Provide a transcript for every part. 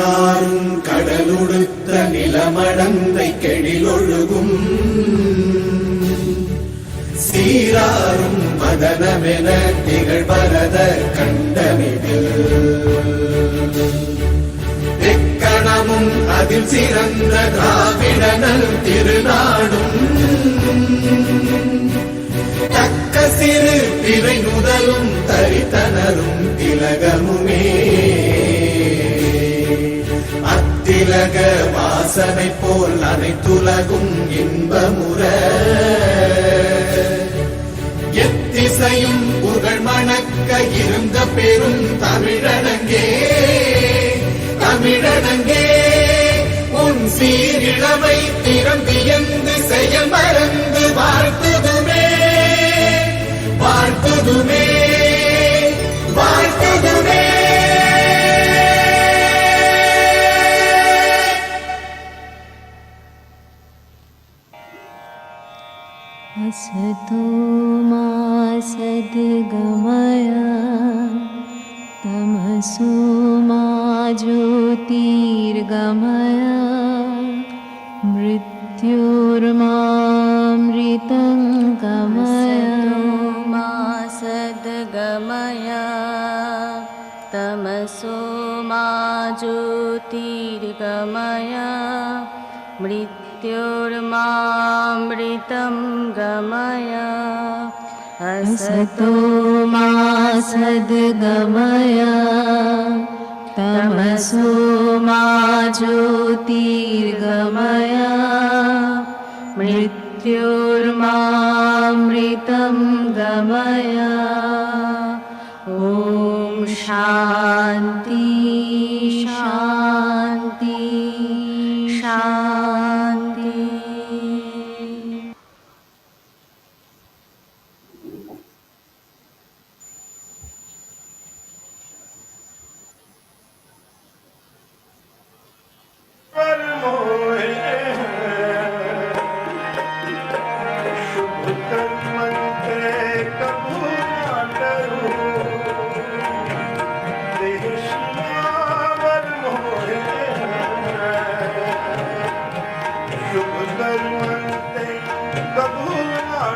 நீராறும் கடலுடுத்த நிலமடந்தை கெழிலொழுகும் சீராறும் மதனமென திகழ்வரத கண்டமிதில் எக்கணமும் அதில் சிறந்த திராவிடனல் திருநாடும் தக்க சிறு பிறை நுதலும் தரித்தனரும் திலகமுமே அத்திலக வாசனை போல் அனைத்துலகும் இன்பமுற எத்திசையும் புகழ் மணக்க இருந்த பெரும் தமிழனங்கே தமிழனங்கே உன் சீரிழமை திறம்பியந்து செயல் மறந்து வாழ்த்துதுமே வாழ்த்துதுமே வாழ்த்துதுமே. असतो मा सद्गमय तमसो मा ज्योतिर्गमय मृत्योर्मामृतं गमय मा सद्गमय तमसो मा ज्योतिर्गमय मृत्योर्मामृतं गमय असतो मा सद्गमय तमसो मा ज्योतिर्गमय मृत्योर्मामृतं गमय. ॐ शान्ति शान्ति शान्ति. शुभ कर्म कबूल ना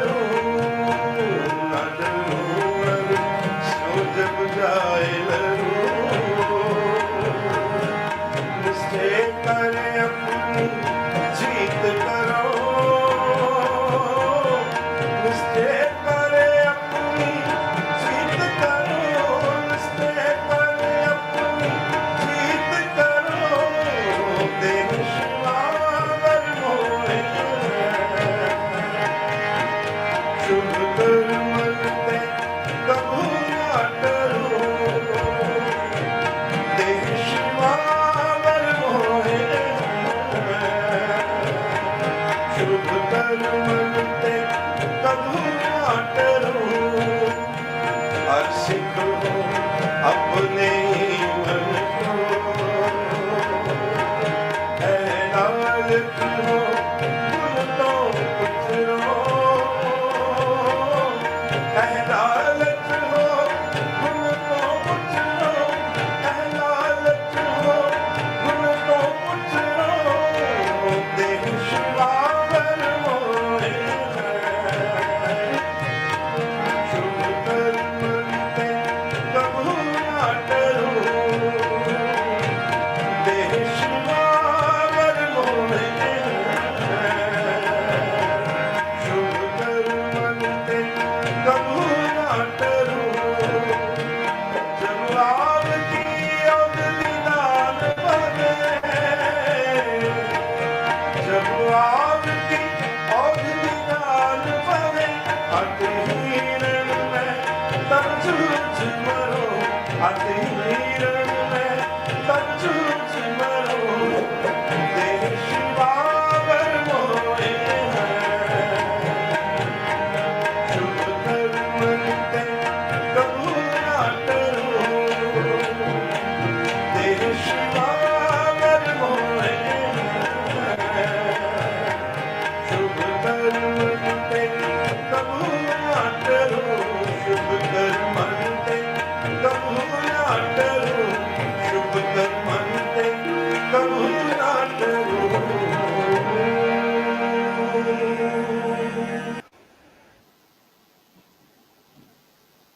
करूं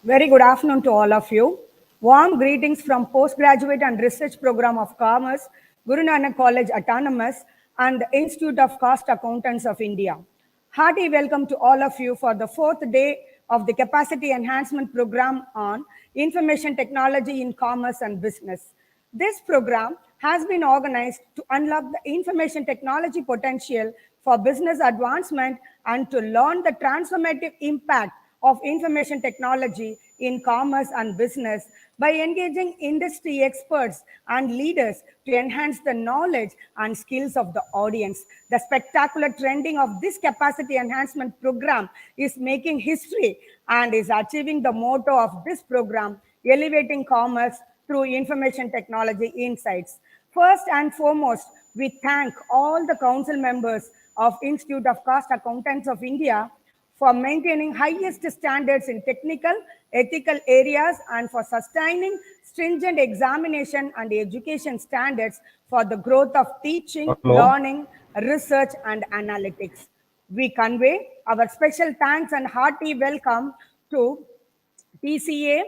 Very good afternoon to all of you. Warm greetings from Postgraduate and Research Program of Commerce, Guru Nanak College Autonomous, and the Institute of Cost Accountants of India. Hearty welcome to all of you for the fourth day of the Capacity Enhancement Program on Information Technology in Commerce and Business. This program has been organized to unlock the information technology potential for business advancement and to learn the transformative impact of information technology in commerce and business by engaging industry experts and leaders to enhance the knowledge and skills of the audience. The spectacular trending of this capacity enhancement program is making history and is achieving the motto of this program, elevating commerce through information technology insights. First and foremost, we thank all the council members of Institute of Cost Accountants of India for maintaining highest standards in technical, ethical areas and for sustaining stringent examination and education standards for the growth of teaching, learning, research and analytics. We convey our special thanks and hearty welcome to TCA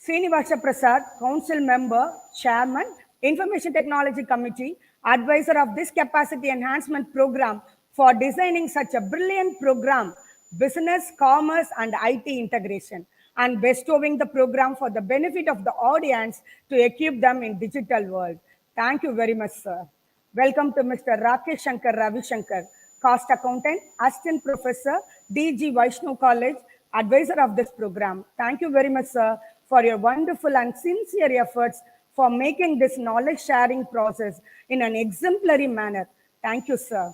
Srinivasa Prasad, Council Member, Chairman, Information Technology Committee, Advisor of this Capacity Enhancement Program for designing such a brilliant program, Business, Commerce and IT Integration, and bestowing the program for the benefit of the audience to equip them in digital world. Thank you very much, sir. Welcome to Mr. Rakesh Shankar Ravi Shankar, Cost Accountant, Assistant Professor, DG Vaishnu College, Advisor of this program. Thank you very much, sir, for your wonderful and sincere efforts for making this knowledge sharing process in an exemplary manner. Thank you, sir.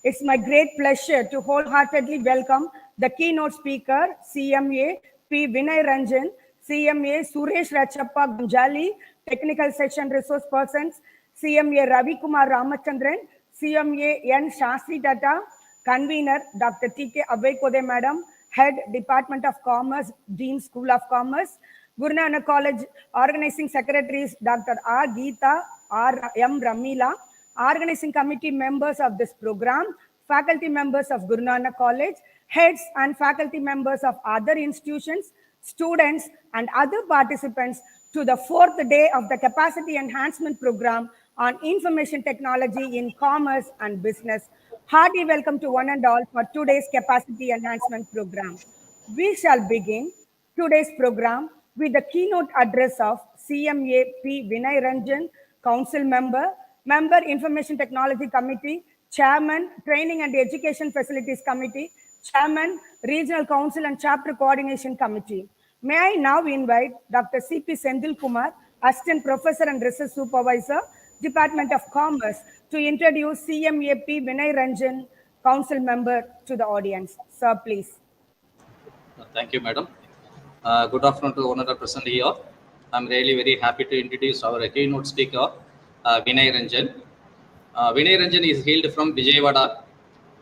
It's my great pleasure to wholeheartedly welcome the keynote speaker, CMA P. Vinay Ranjan, CMA Suresh Rachappa Gunjali, Technical Section Resource Persons, CMA Ravi Kumar Ramachandran, CMA N. Shastri Tata, Convener Dr. T.K. Abhay Madam, Head Department of Commerce, Dean School of Commerce, Guru Nanak College Organizing Secretaries Dr. R. Geeta, R. M. Ramila, Organizing Committee members of this program, faculty members of Guru Nanak College, heads and faculty members of other institutions, students and other participants to the fourth day of the Capacity Enhancement Program on Information Technology in Commerce and Business. Hearty welcome to one and all for today's Capacity Enhancement Program. We shall begin today's program with the keynote address of CMA P. Vinay Ranjan, Council Member, Member Information Technology Committee, Chairman Training and Education Facilities Committee, Chairman Regional Council and Chapter Coordination Committee. May I now invite Dr. C.P. Sendil Kumar, Assistant Professor and Research Supervisor, Department of Commerce, to introduce CMA P. Vinay Ranjan, Council Member, to the audience. Sir, please. Thank you, Madam. Good afternoon to one another present here. I'm really very happy to introduce our keynote speaker, Vinay Ranjan. Vinay Ranjan is hailed from Vijayawada.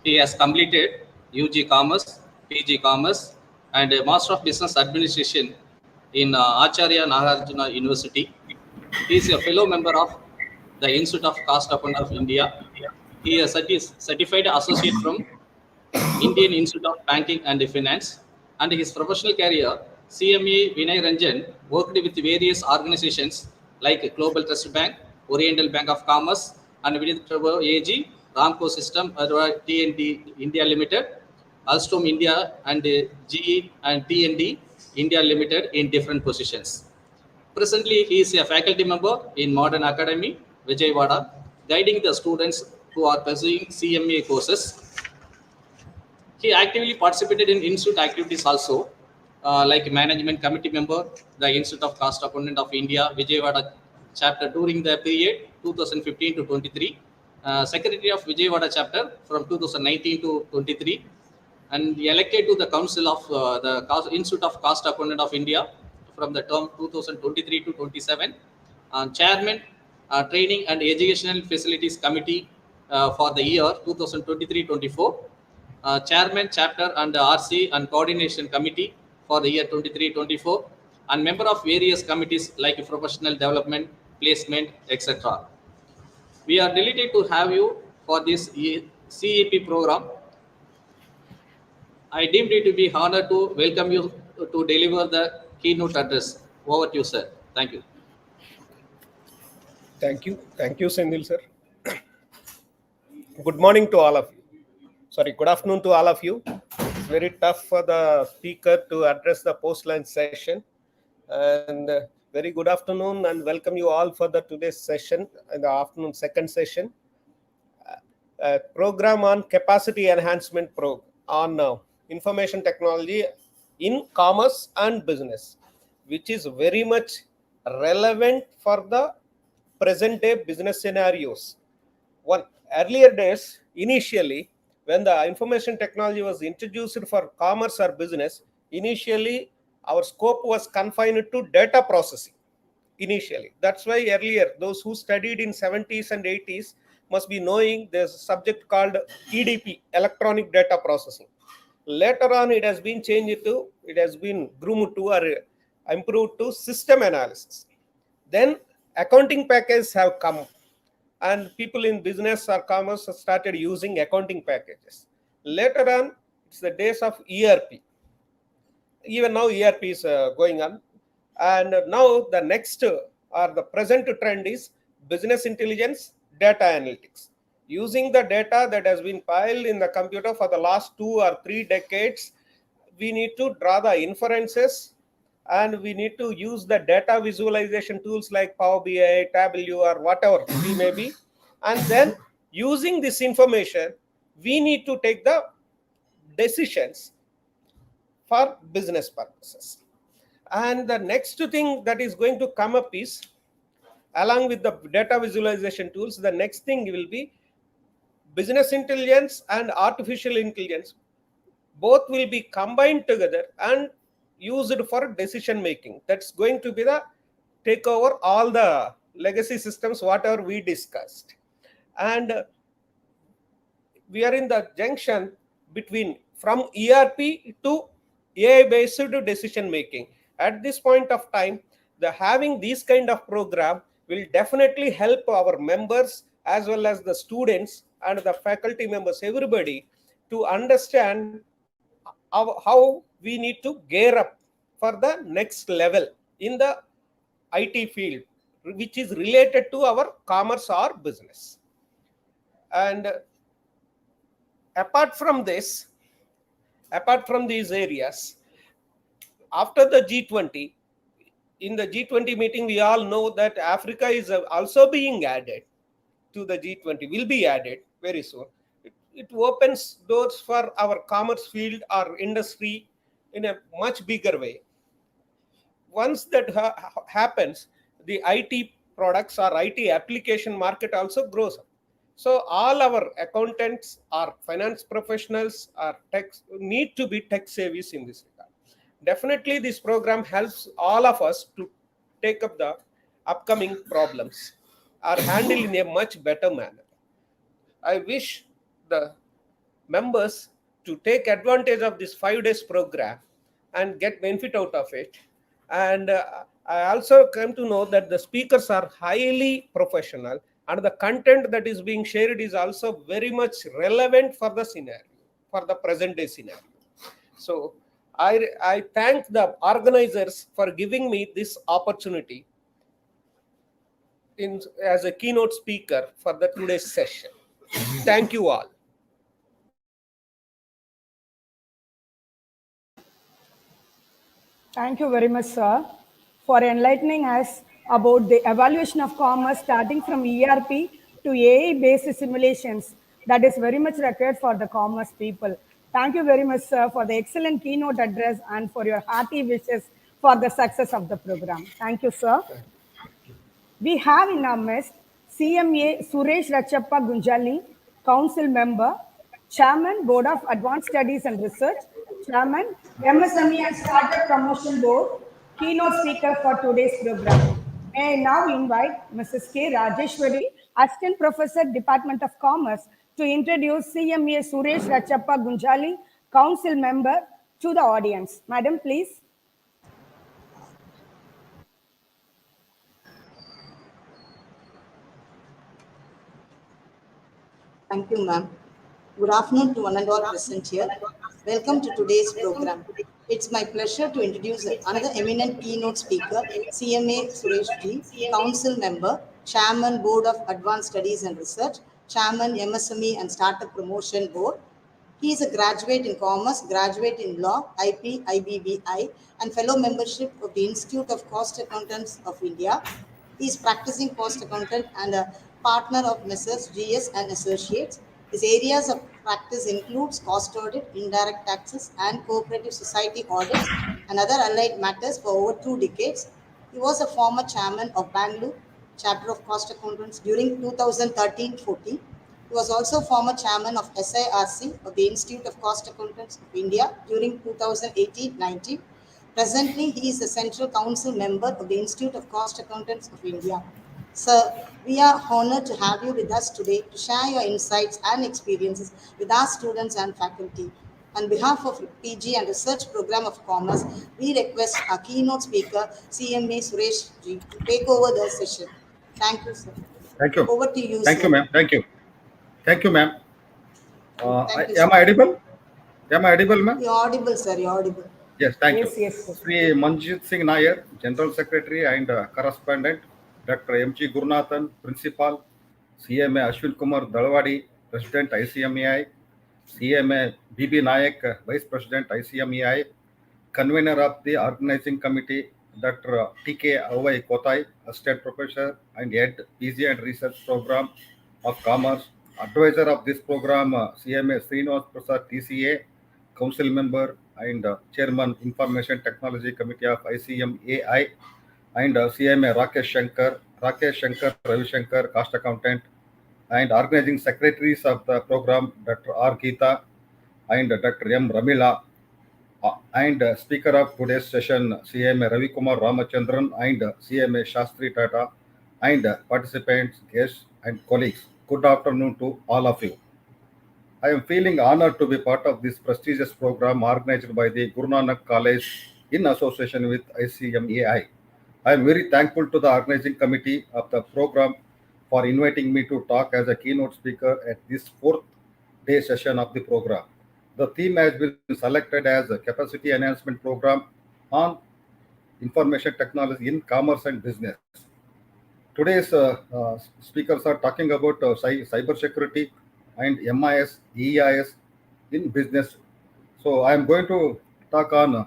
He has completed UG Commerce, PG Commerce, and a Master of Business Administration in Acharya Nagarjuna University. He is a fellow member of the Institute of Cost Accountants of India. He is a certified associate from Indian Institute of Banking and Finance. And his professional career, CMA Vinay Ranjan worked with various organizations like Global Trust Bank, Oriental Bank of Commerce, and with AG, Ramco System, TND India Limited, Alstom India, and GE and TND India Limited in different positions. Presently, he is a faculty member in Modern Academy, Vijayawada, guiding the students who are pursuing CMA courses. He actively participated in institute activities also, like management committee member, the Institute of Cost Accountant of India, Vijayawada chapter during the period 2015 to 23, Secretary of Vijayawada chapter from 2019 to 23, and elected to the Council of the Institute of Cost Accountant of India from the term 2023 to 27, Chairman, Training and Educational Facilities Committee for the year 2023-24, Chairman, Chapter and RC and Coordination Committee for the year 23-24, and member of various committees like Professional Development, Placement, etc. We are delighted to have you for this CEP program. I deemed it to be honored to welcome you to deliver the keynote address. Over to you, sir. Thank you. Thank you. Thank you, Senthil sir. Good morning to all of you. Sorry, good afternoon to all of you. It's very tough for the speaker to address the post-lunch session. And very good afternoon and welcome you all for the today's session, in the afternoon second session. Program on capacity enhancement on information technology in commerce and business, which is very much relevant for the present day business scenarios. One earlier days, initially, when the information technology was introduced for commerce or business, initially our scope was confined to data processing. Initially, that's why earlier those who studied in 70s and 80s must be knowing there's a subject called EDP, electronic data processing. Later on, it has been groomed to or improved to system analysis. Then accounting packages have come, and people in business or commerce have started using accounting packages. Later on, it's the days of ERP. Even now, ERP is going on. And now the next or the present trend is business intelligence, data analytics. Using the data that has been piled in the computer for the last 2 or 3 decades, we need to draw the inferences, and we need to use the data visualization tools like Power BI, Tableau, or whatever we may be. And then using this information, we need to take the decisions for business purposes. And the next thing that is going to come up is, along with the data visualization tools, the next thing will be business intelligence and artificial intelligence. Both will be combined together and used for decision making. That's going to be the take over all the legacy systems, whatever we discussed. And we are in the junction between from ERP to AI based decision making. At this point of time, the having these kind of program will definitely help our members as well as the students and the faculty members, everybody, to understand how we need to gear up for the next level in the IT field, which is related to our commerce or business. And apart from these areas, after the G20, in the G20 meeting, we all know that Africa is also being added to the G20, will be added very soon. It opens doors for our commerce field or industry in a much bigger way. Once that happens, the IT products or IT application market also grows up. So all our accountants or finance professionals or tech need to be tech savvy in this regard. Definitely, this program helps all of us to take up the upcoming problems or handle in a much better manner. I wish the members to take advantage of this 5 days program and get benefit out of it. And I also came to know that the speakers are highly professional, and the content that is being shared is also very much relevant for the scenario, for the present day scenario. So I thank the organizers for giving me this opportunity as a keynote speaker for the today's session. Thank you all. Thank you very much, sir, for enlightening us about the evaluation of commerce starting from ERP to AI-based simulations. That is very much required for the commerce people. Thank you very much, sir, for the excellent keynote address and for your hearty wishes for the success of the program. Thank you, sir. We have in our midst CMA Suresh Rachappa Gunjali, Council Member, Chairman, Board of Advanced Studies and Research, Chairman, MSME and Startup Promotion Board, keynote speaker for today's program. May I now invite Mrs. K. Rajeshwari, Assistant Professor, Department of Commerce, to introduce CMA Suresh Rachappa Gunjali, Council Member, to the audience. Madam, please. Thank you, ma'am. Good afternoon to one and all present here. Welcome to today's program. It's my pleasure to introduce another eminent keynote speaker, CMA Suresh G, Council Member, Chairman Board of Advanced Studies and Research, Chairman MSME and Startup Promotion Board. He is a graduate in Commerce, graduate in Law, IP, IBBI, and fellow membership of the Institute of Cost Accountants of India. He is practicing cost accountant and a partner of Messrs. GS and Associates. His areas of practice includes cost audit, indirect taxes, and cooperative society audits and other allied matters for over 2 decades. He was a former chairman of Bangalore chapter of cost accountants during 2013-14. He was also former chairman of SIRC of the Institute of Cost Accountants of India during 2018-19. Presently, he is a Central Council member of the Institute of Cost Accountants of India. Sir, we are honored to have you with us today to share your insights and experiences with our students and faculty. On behalf of PG and Research Program of Commerce, we request our keynote speaker, CMA Suresh G, to take over the session. Thank you, sir. Thank you. Over to you, Thank sir. you, ma'am. Thank you. Thank you, ma'am. Thank you, Am sir. I audible? Am I audible, ma'am? You're audible, sir. You're audible. Yes, thank you. Yes, sir. Sri Manjit Singh Nair, General Secretary and Correspondent, Dr. M.G. Gurunathan, Principal, CMA Ashwin Kumar Dalwadi, President ICMEI, CMA B.B. Nayak, Vice President ICMEI, Convener of the Organizing Committee, Dr. T.K. Avai Kotai, Assistant Professor and Head PG and Research Program of Commerce, Advisor of this program, CMA Srinivas Prasad, TCA, Council Member and Chairman Information Technology Committee of ICMAI, and CMA Rakesh Shankar Ravi Shankar, Cost Accountant, and Organizing Secretaries of the program, Dr. R. Geeta and Dr. M. Ramila, and Speaker of today's session, CMA Ravi Kumar Ramachandran and CMA Shastri Tata, and participants, guests, and colleagues. Good afternoon to all of you. I am feeling honored to be part of this prestigious program organized by the Guru Nanak College in association with ICMAI. I am very thankful to the organizing committee of the program for inviting me to talk as a keynote speaker at this fourth day session of the program. The theme has been selected as a capacity enhancement program on information technology in commerce and business. Today's speakers are talking about cyber security and MIS, EIS in business. So I am going to talk on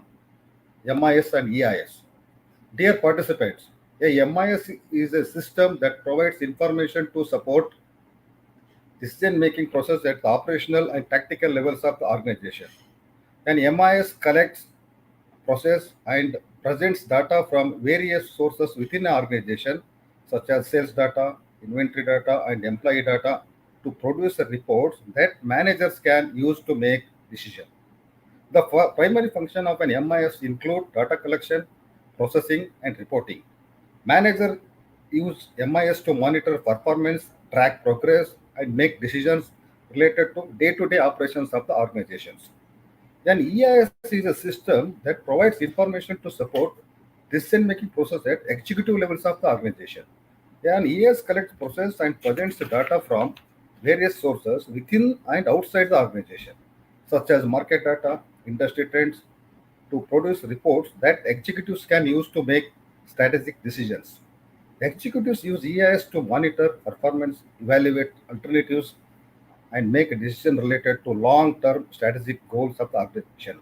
MIS and EIS. Dear participants, a MIS is a system that provides information to support decision-making process at the operational and tactical levels of the organization. An MIS collects, process, and presents data from various sources within an organization, such as sales data, inventory data, and employee data, to produce reports that managers can use to make decisions. The primary function of an MIS include data collection, processing, and reporting. Managers use MIS to monitor performance, track progress, and make decisions related to day-to-day operations of the organizations. Then EIS is a system that provides information to support decision-making process at executive levels of the organization. An EIS collects, process, and presents data from various sources within and outside the organization, such as market data, industry trends, to produce reports that executives can use to make strategic decisions. Executives use EIS to monitor performance, evaluate alternatives, and make a decision related to long-term strategic goals of the organization.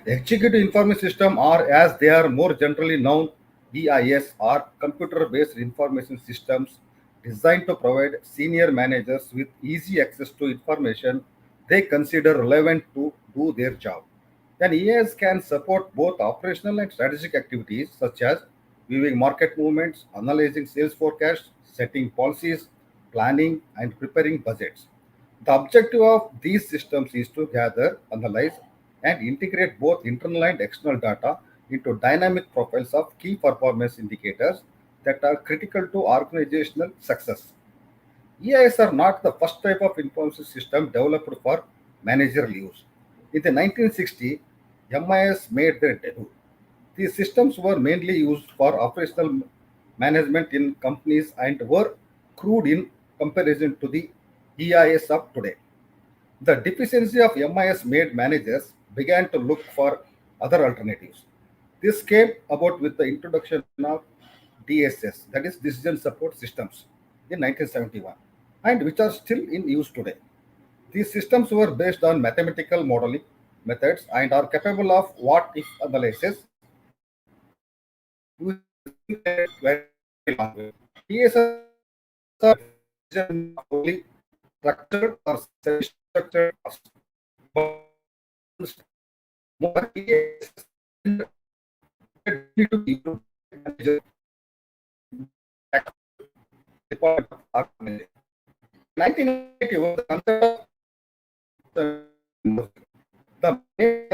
Executive Information System, or as they are more generally known, BIS, are computer-based information systems designed to provide senior managers with easy access to information they consider relevant to do their job. Then EIS can support both operational and strategic activities such as viewing market movements, analyzing sales forecasts, setting policies, planning, and preparing budgets. The objective of these systems is to gather, analyze, and integrate both internal and external data into dynamic profiles of key performance indicators that are critical to organizational success. EIS are not the first type of information system developed for managerial use. In the 1960s, MIS made their debut. These systems were mainly used for operational management in companies and were crude in comparison to the EIS of today. The deficiency of MIS made managers began to look for other alternatives. This came about with the introduction of DSS, that is Decision Support Systems, in 1971, and which are still in use today. These systems were based on mathematical modeling methods and are capable of what if analysis using very long way. DSS are only structured or semi-structured tasks, but more DSS need to be improved. Department of Organization. 1980 was the concept of the main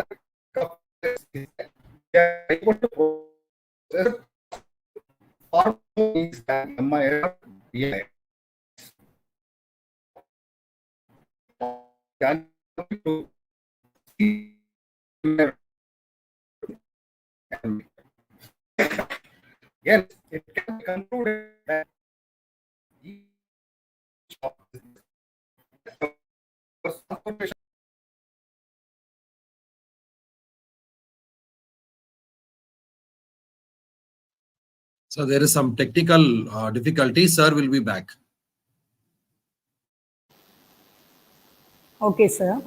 is they are able to process far more things than MIS realized. Can to see again, it can be concluded that each of transformation. So there is some technical difficulty. Sir will be back. Okay, sir.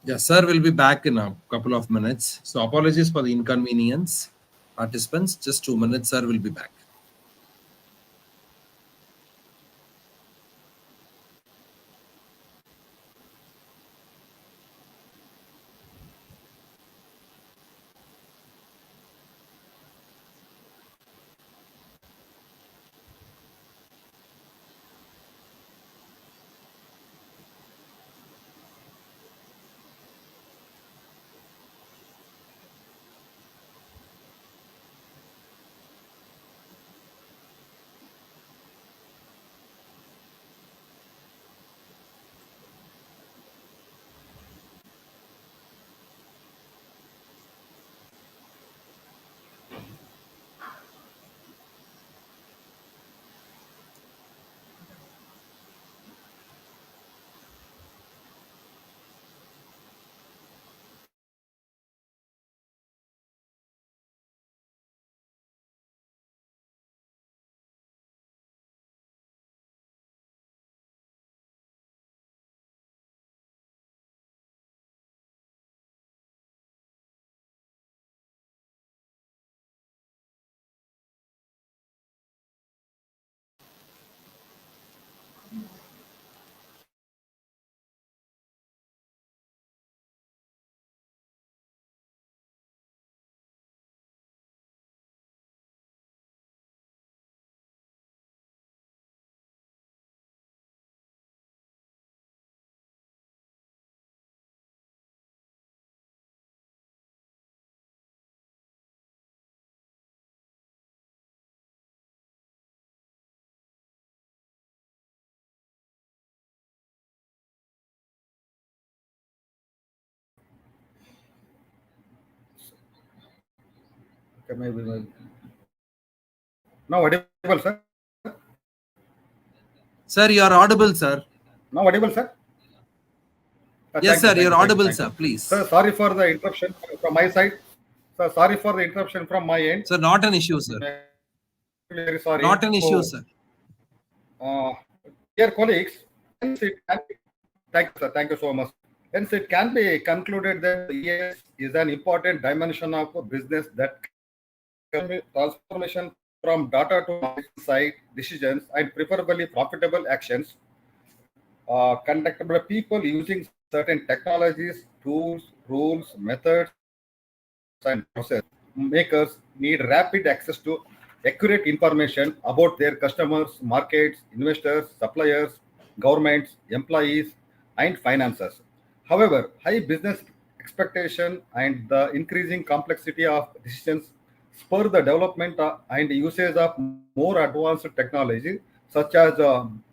Yeah, sir will be back in a couple of minutes. So apologies for the inconvenience. Participants, just 2 minutes, sir will be back. Now audible, sir. Sir, you are audible, sir. Now audible, sir. Yes, sir, you are audible, sir. Please. Sir, sorry for the interruption from my side. Sir, sorry for the interruption from my end. Sir, not an issue, sir. Very sorry. Not an issue, sir. Dear colleagues, hence it can be, thank you, sir. Thank you so much. Hence, it can be concluded that ES is an important dimension of a business that can be transformation from data to insight, decisions, and preferably profitable actions conducted by people using certain technologies, tools, rules, methods, and process. makers need rapid access to accurate information about their customers, markets, investors, suppliers, governments, employees, and finances. However, high business expectation and the increasing complexity of decisions spur the development and usage of more advanced technology such as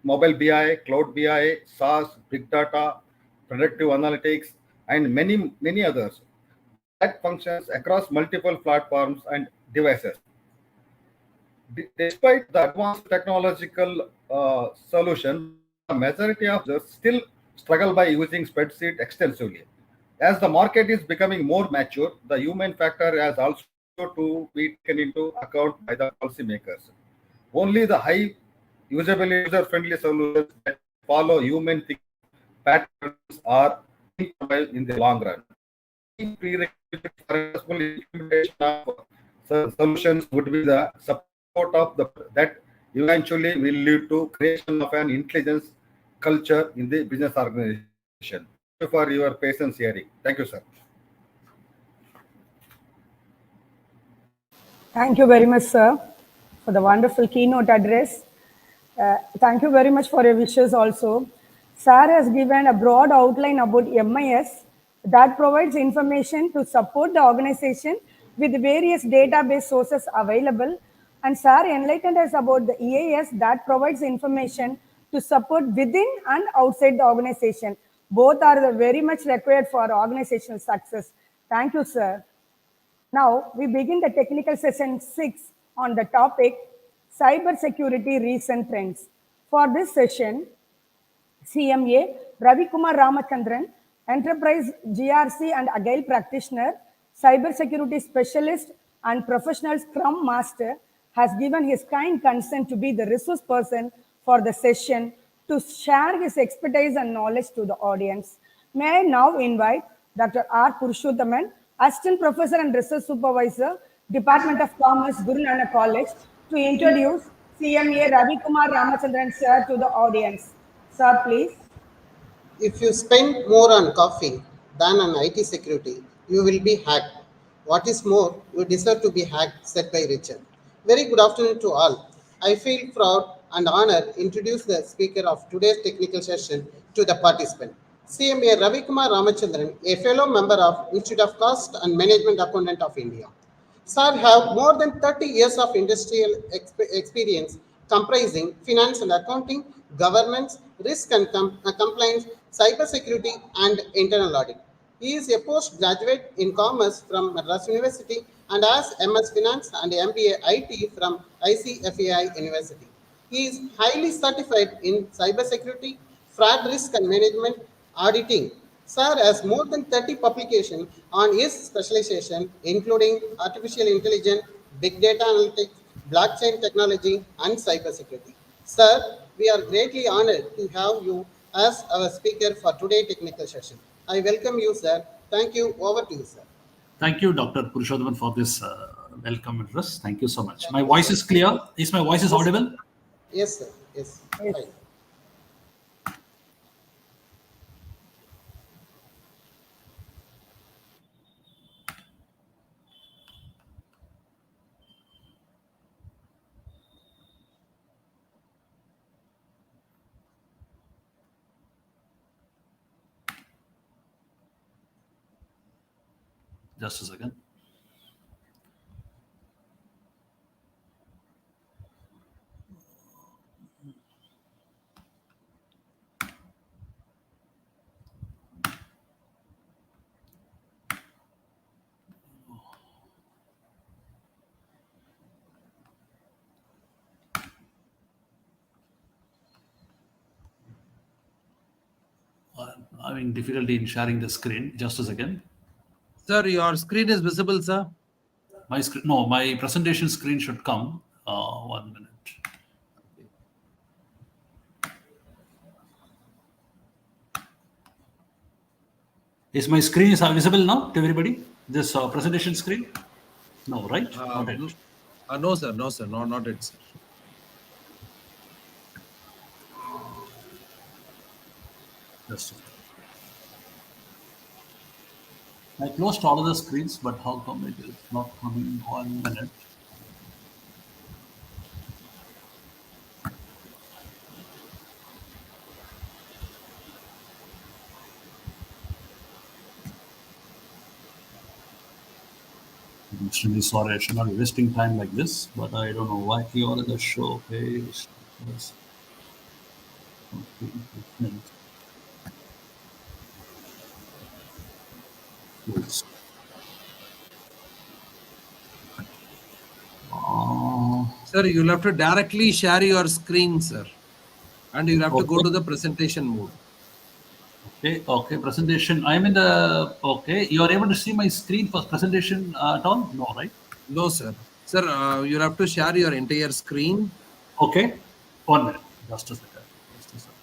mobile BI, cloud BI, SaaS, big data, predictive analytics, and many others that functions across multiple platforms and devices. Despite the advanced technological solution, the majority of users still struggle by using spreadsheet extensively. As the market is becoming more mature, the human factor has also to be taken into account by the policymakers. Only the high usability, user-friendly solutions that follow human thinking patterns are worthwhile in the long run. Key prerequisites for successful implementation of solutions would be the support of the that eventually will lead to creation of an intelligence culture in the business organization. Thank you for your patience hearing. Thank you, sir. Thank you very much, sir, for the wonderful keynote address. Thank you very much for your wishes also. Sir has given a broad outline about MIS that provides information to support the organization with various database sources available. And Sir enlightened us about the EAS that provides information to support within and outside the organization. Both are very much required for organizational success. Thank you, sir. Now we begin the technical session 6 on the topic cyber security recent trends. For this session, CMA Ravi Kumar Ramachandran, enterprise GRC and agile practitioner, cybersecurity specialist and professional scrum master, has given his kind consent to be the resource person for the session to share his expertise and knowledge to the audience. May I now invite Dr. R. Purushothaman, Assistant Professor and Research Supervisor, Department of Commerce, Guru Nanak College, to introduce CMA Ravi Kumar Ramachandran sir to the audience. Sir, please. If you spend more on coffee than on IT security, you will be hacked. What is more, you deserve to be hacked, said by Richard. Very good afternoon to all. I feel proud and honored to introduce the speaker of today's technical session to the participant. CMA Ravi Kumar Ramachandran, a fellow member of Institute of Cost and Management Accountant of India. Sir have more than 30 years of industrial experience comprising finance and accounting, governance, risk and compliance, cybersecurity, and internal audit. He is a postgraduate in commerce from Madras University and has MS Finance and MBA IT from ICFAI University. He is highly certified in cybersecurity, fraud risk and management, auditing. Sir has more than 30 publications on his specialization, including artificial intelligence, big data analytics, blockchain technology, and cybersecurity. Sir, we are greatly honored to have you as our speaker for today's technical session. I welcome you, sir. Thank you. Over to you, sir. Thank you, Dr. Purushothaman, for this welcome address. Thank you so much. My voice is clear. Is my voice audible? Yes, sir. Yes. Yes. Fine. Just a second. I'm having difficulty in sharing the screen. Just a second. Sir, your screen is visible, sir. My screen, no, my presentation screen should come. 1 minute. Is my screen visible now to everybody? This presentation screen? No, right? Not it. No, sir. No, sir. No, not it, sir. Just a second. I closed all of the screens, but how come it is not coming? 1 minute. I'm extremely sorry. I should not be wasting time like this, but I don't know why you are in the show page. Yes. Okay, yes. Sir, you'll have to directly share your screen, sir. And you'll have to go Okay. to the presentation mode. Okay, presentation. I'm in the, okay. You are able to see my screen for presentation at all? No, right? No, sir. Sir, you'll have to share your entire screen. Okay. 1 minute. Just a second. Just a second.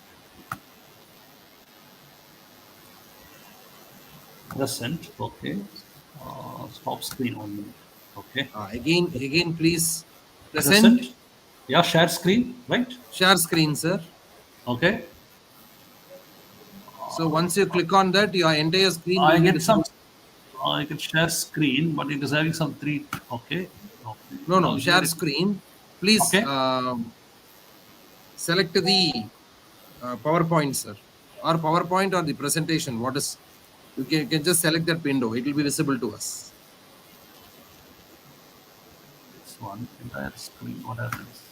Present. Okay. Stop screen 1 minute. Okay. Again, please Present. present. Yeah, share screen, right? Share screen, sir. Okay. So once you click on that, your entire screen I will be get some, visible. I can share screen, but it is having some three. Okay. Okay. No, Now here share it, screen. Please okay. select the PowerPoint, sir, or PowerPoint or the presentation. What is, you can just select that window. It will be visible to us. This one, entire screen, what happens?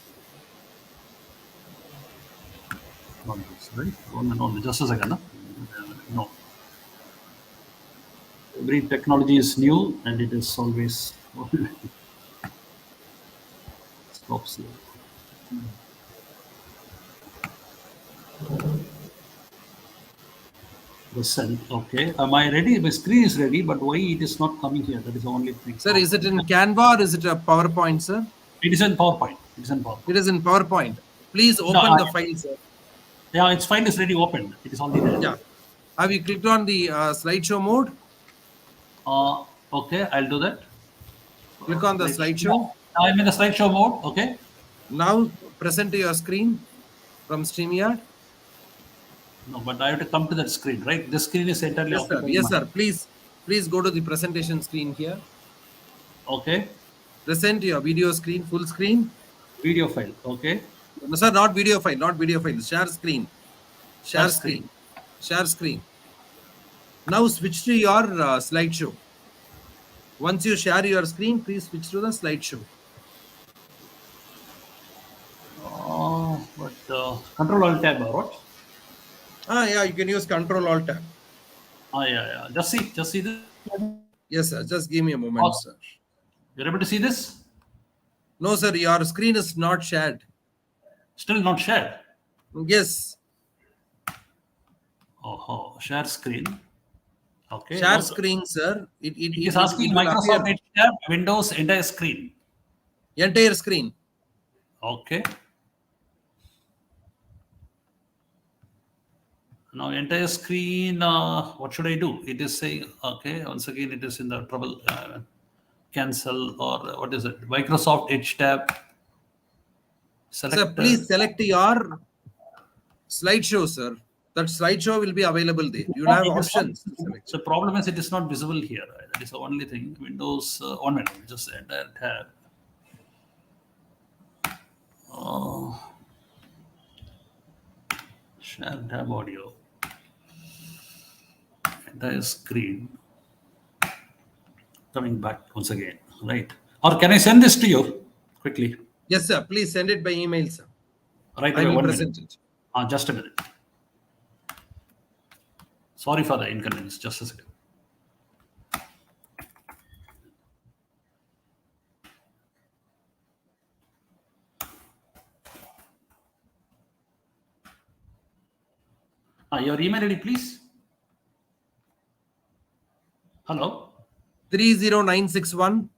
Not this, right? 1 minute only, just a second. No. Every technology is new and it is always stops here. Present. Okay. Am I ready? My screen is ready, but why it is not coming here? That is the only thing. Sir, is it in Canva or is it a PowerPoint, sir? It is in PowerPoint. It is in PowerPoint. It is in PowerPoint. Please No, open the file, sir. yeah, its file is already opened. It is already there. Yeah. Have you clicked on the slideshow mode? Okay, I'll do that. Click on the slideshow. I'm in the slideshow mode. Okay. Now present to your screen from StreamYard. No, but I have to come to that screen, right? This screen is entirely Yes, sir. occupied. Yes, sir. Please go to the presentation screen here. Okay. Present your video screen, full screen. Video file. Okay. No, sir, not video file, not video file. Share screen. Share screen. Share screen. Now switch to your slideshow. Once you share your screen, please switch to the slideshow. But Control Alt Tab or what? Yeah, you can use Control Alt Tab. Yeah. Just see this. Yes, sir. Just give me a moment, sir. You're able to see this? No, sir. Your screen is not shared. Still not shared. Yes. Oh, share screen. Okay. Share screen, sir. It is asking Microsoft Edge tab, Windows, entire screen. Entire screen. Okay. Now entire screen, what should I do? It is saying, okay, once again, it is in the trouble, cancel or what is it? Microsoft Edge tab. Select, sir, please select your slideshow, sir. That slideshow will be available there. You'll have options. So problem is it is not visible here. That is the only thing. Windows, 1 minute, just entire tab. Share tab audio. Entire screen. Coming back once again, right? Or can I send this to you quickly? Yes, sir. Please send it by email, sir. Right I away, will 1 present minute. it. Just a minute. Sorry for the inconvenience. Just a second. Your email ID, please. Hello. 30961.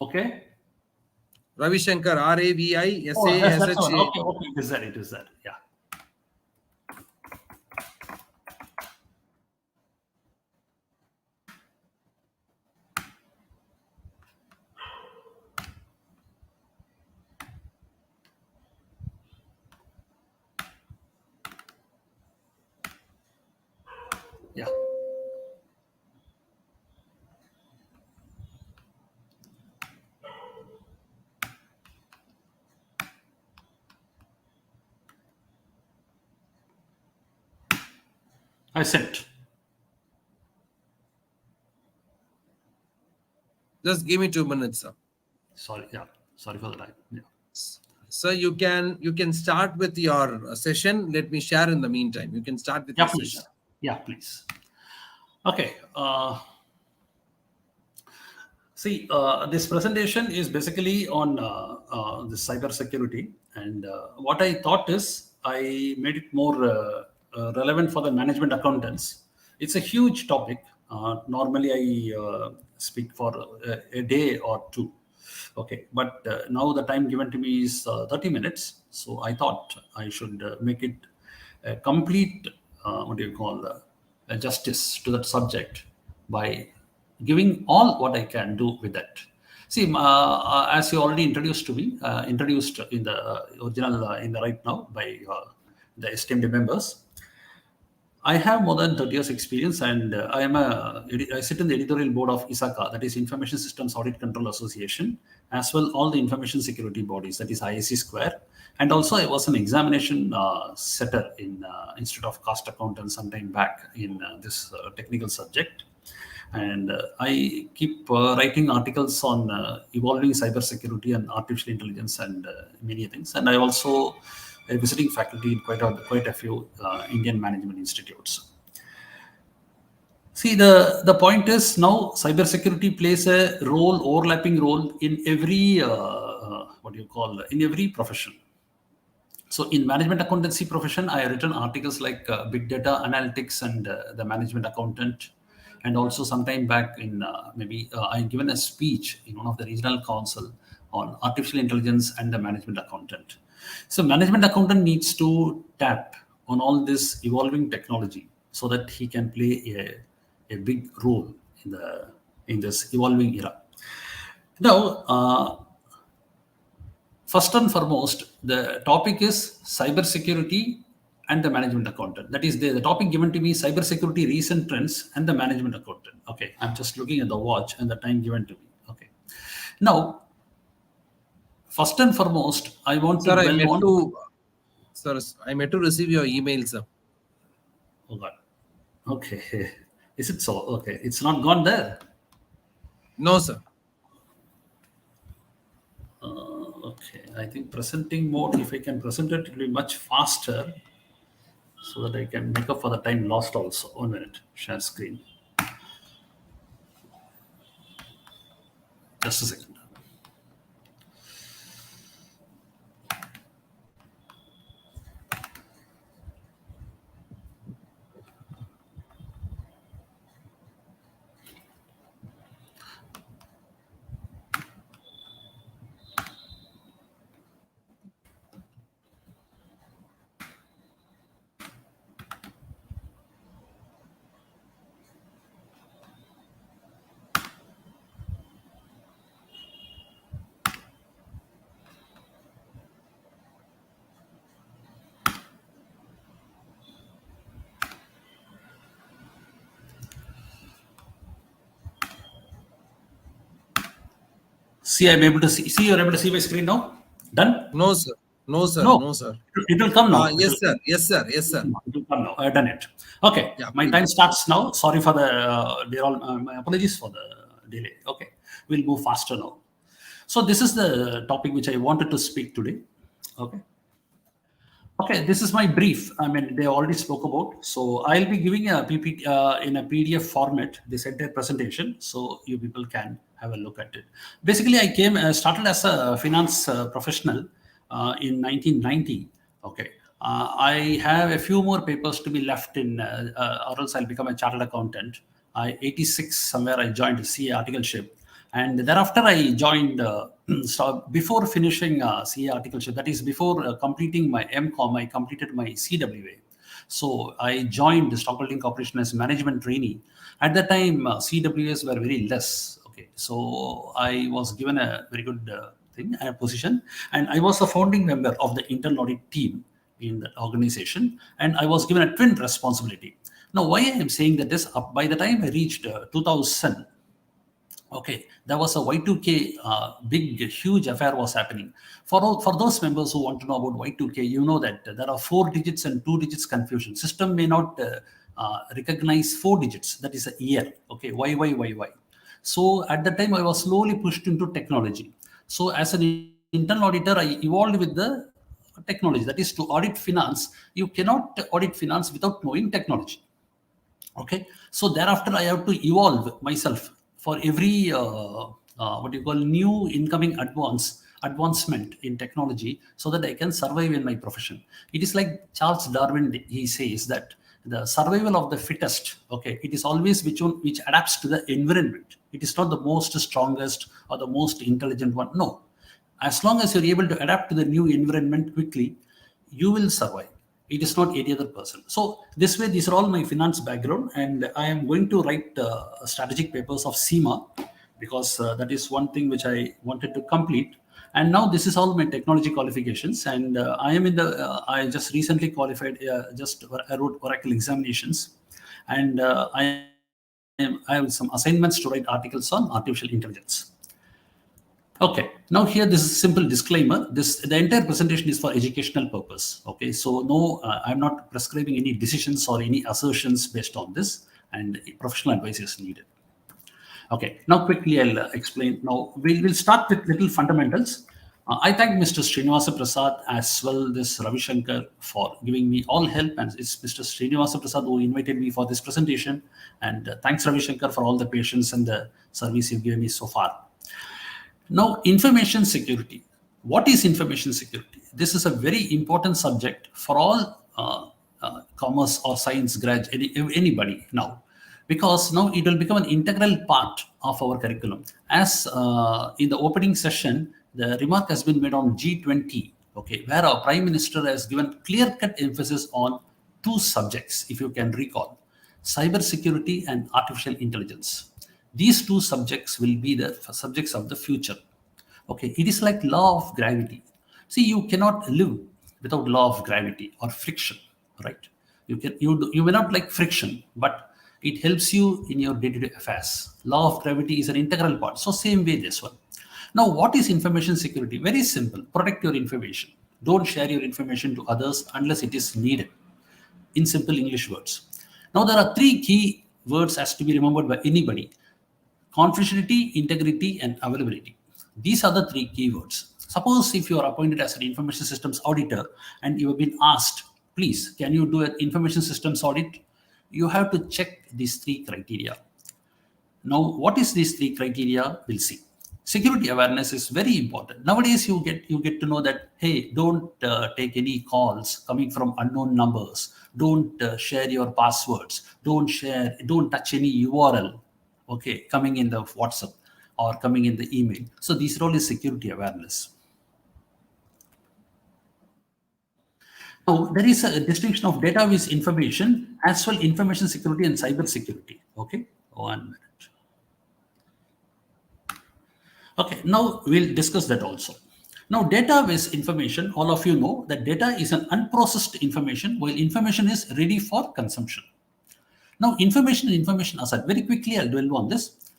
Okay. Ravi Shankar, RAVISASH. That's one. Okay. It is that. Yeah. Yeah. I sent. Just give me 2 minutes, sir. Sorry, yeah. Sorry for the time. Yeah. So you can start with your session. Let me share in the meantime. You can start with Yeah, your please. session. Yeah, please. Okay. See, this presentation is basically on the cyber security, and what I thought is I made it more relevant for the management accountants. It's a huge topic. Normally, I speak for a day or two. Okay, but now the time given to me is 30 minutes, so I thought I should make it a complete, what do you call, justice to that subject by giving all what I can do with that. See, as you already introduced to me, introduced in the original, in the right now by the esteemed members, I have more than 30 years experience, and I sit in the editorial board of ISACA, that is Information Systems Audit Control Association, as well all the information security bodies, that is ISC Square. And also I was an examination setter in Institute of Cost Accountants some time back in this technical subject. And I keep writing articles on evolving cybersecurity and artificial intelligence and many things. And I also a visiting faculty in quite a few Indian management institutes. See, the point is now cybersecurity plays a role, overlapping role in every in every profession. So in management accountancy profession, I have written articles like big data analytics and the management accountant. And also sometime back in I given a speech in one of the regional council on artificial intelligence and the management accountant. So management accountant needs to tap on all this evolving technology so that he can play a big role in this evolving era. Now, first and foremost, the topic is cybersecurity and the management accountant. That is the topic given to me, cybersecurity recent trends and the management accountant. Okay, I'm just looking at the watch and the time given to me. Okay. Now, first and foremost, I want Sir, to dwell on... Sir, I meant to receive your email, sir. Oh God. Okay. Is it so? Okay. It's not gone there. No, sir. Okay. I think presenting mode, if I can present it, it will be much faster so that I can make up for the time lost also. 1 minute. Share screen. Just a second. See, I'm able to see. See, you're able to see my screen now? Done? No, sir. No, sir. No, no sir. It will come now. Yes, sir. Yes, sir. Yes, sir. It will come now. I've done it. Okay. Yeah, my time starts now. Sorry for the my apologies for the delay. Okay. We'll move faster now. So this is the topic which I wanted to speak today. Okay. Okay, this is my brief. I mean, they already spoke about. So I'll be giving a PPT in a PDF format, this entire presentation, so you people can have a look at it. Basically, I started as a finance professional in 1990. Okay, I have a few more papers to be left in, or else I'll become a chartered accountant. 86 somewhere I joined CA articleship. And thereafter, I joined, so before finishing CA articleship, that is before completing my MCOM, I completed my CWA. So I joined the Stockholding Corporation as management trainee. At that time, CWAs were very less. Okay, so I was given a very good position. And I was a founding member of the internal audit team in the organization. And I was given a twin responsibility. Now, why I am saying that is, by the time I reached 2000, okay, there was a Y2K, big, huge affair was happening. For those members who want to know about Y2K, you know that there are 4 digits and 2 digits confusion. System may not recognize 4 digits, that is a year. Okay, YYYY. So at that time, I was slowly pushed into technology. So as an internal auditor, I evolved with the technology. That is, to audit finance, you cannot audit finance without knowing technology. Okay, so thereafter I have to evolve myself for every what you call new incoming advancement in technology, so that I can survive in my profession. It is like Charles Darwin, he says that the survival of the fittest, okay, it is always which adapts to the environment. It is not the most strongest or the most intelligent one. No, as long as you're able to adapt to the new environment quickly, you will survive. It is not any other person. So this way, these are all my finance background, and I am going to write strategic papers of SEMA, because that is one thing which I wanted to complete. And now this is all my technology qualifications, and I am in the. I just recently qualified. I wrote Oracle examinations, and I have some assignments to write articles on artificial intelligence. Okay, now here this is a simple disclaimer. The entire presentation is for educational purpose. Okay, so no, I'm not prescribing any decisions or any assertions based on this, and professional advice is needed. Okay, now quickly I'll explain. Now we'll start with little fundamentals. I thank Mr. Srinivasa Prasad as well this Ravi Shankar for giving me all help, and it's Mr. Srinivasa Prasad who invited me for this presentation. And thanks Ravi Shankar for all the patience and the service you've given me so far. Now, information security. What is information security? This is a very important subject for all commerce or science graduate, anybody now, because now it will become an integral part of our curriculum. As in the opening session, the remark has been made on G20, okay, where our Prime Minister has given clear-cut emphasis on 2 subjects, if you can recall, cybersecurity and artificial intelligence. These 2 subjects will be the subjects of the future. Okay, it is like law of gravity. See, you cannot live without law of gravity or friction, right? You may not like friction, but it helps you in your day-to-day affairs. Law of gravity is an integral part. So same way this one. Now, what is information security? Very simple. Protect your information. Don't share your information to others unless it is needed. In simple English words. Now, there are 3 key words has to be remembered by anybody: confidentiality, integrity, and availability. These are the 3 keywords. Suppose if you are appointed as an information systems auditor and you have been asked, please, can you do an information systems audit? You have to check these 3 criteria. Now, what is these 3 criteria? We'll see. Security awareness is very important. Nowadays, you get to know that, hey, don't take any calls coming from unknown numbers. Don't share your passwords. Don't touch any URL, okay, coming in the WhatsApp or coming in the email. So these role is security awareness. Now, there is a distinction of database information as well information security and cyber security. Okay, 1 minute. Okay, now we'll discuss that also. Now, database information, all of you know that data is an unprocessed information, while information is ready for consumption. Now, information and information asset. Very quickly, I'll dwell on this.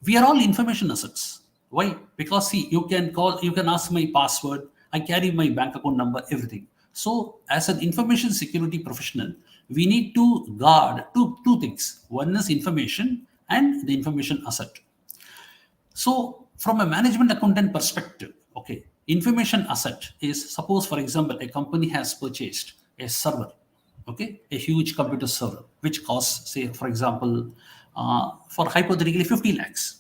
We are all information assets. Why? Because see, you can ask my password, I carry my bank account number, everything. So as an information security professional, we need to guard two things. One is information and the information asset. So from a management accountant perspective, okay, information asset is, suppose for example, a company has purchased a server, okay, a huge computer server, which costs, say, for example, for hypothetically 50 lakhs.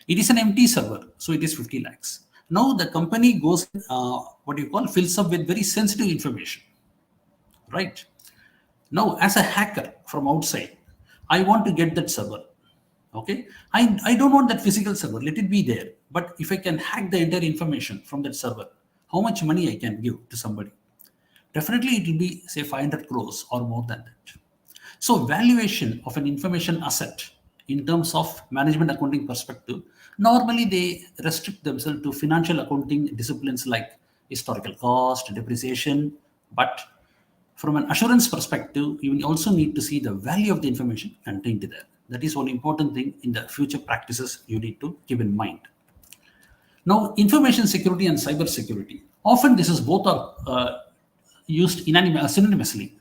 It is an empty server, so it is 50 lakhs. Now the company goes, fills up with very sensitive information, right? Now, as a hacker from outside, I want to get that server, okay? I don't want that physical server, let it be there. But if I can hack the entire information from that server, how much money I can give to somebody? Definitely it will be, say, 500 crores or more than that. So valuation of an information asset in terms of management accounting perspective, normally they restrict themselves to financial accounting disciplines like historical cost, depreciation. But from an assurance perspective, you will also need to see the value of the information contained there. That is one important thing in the future practices you need to keep in mind. Now, information security and cyber security. Often this is both are used synonymously.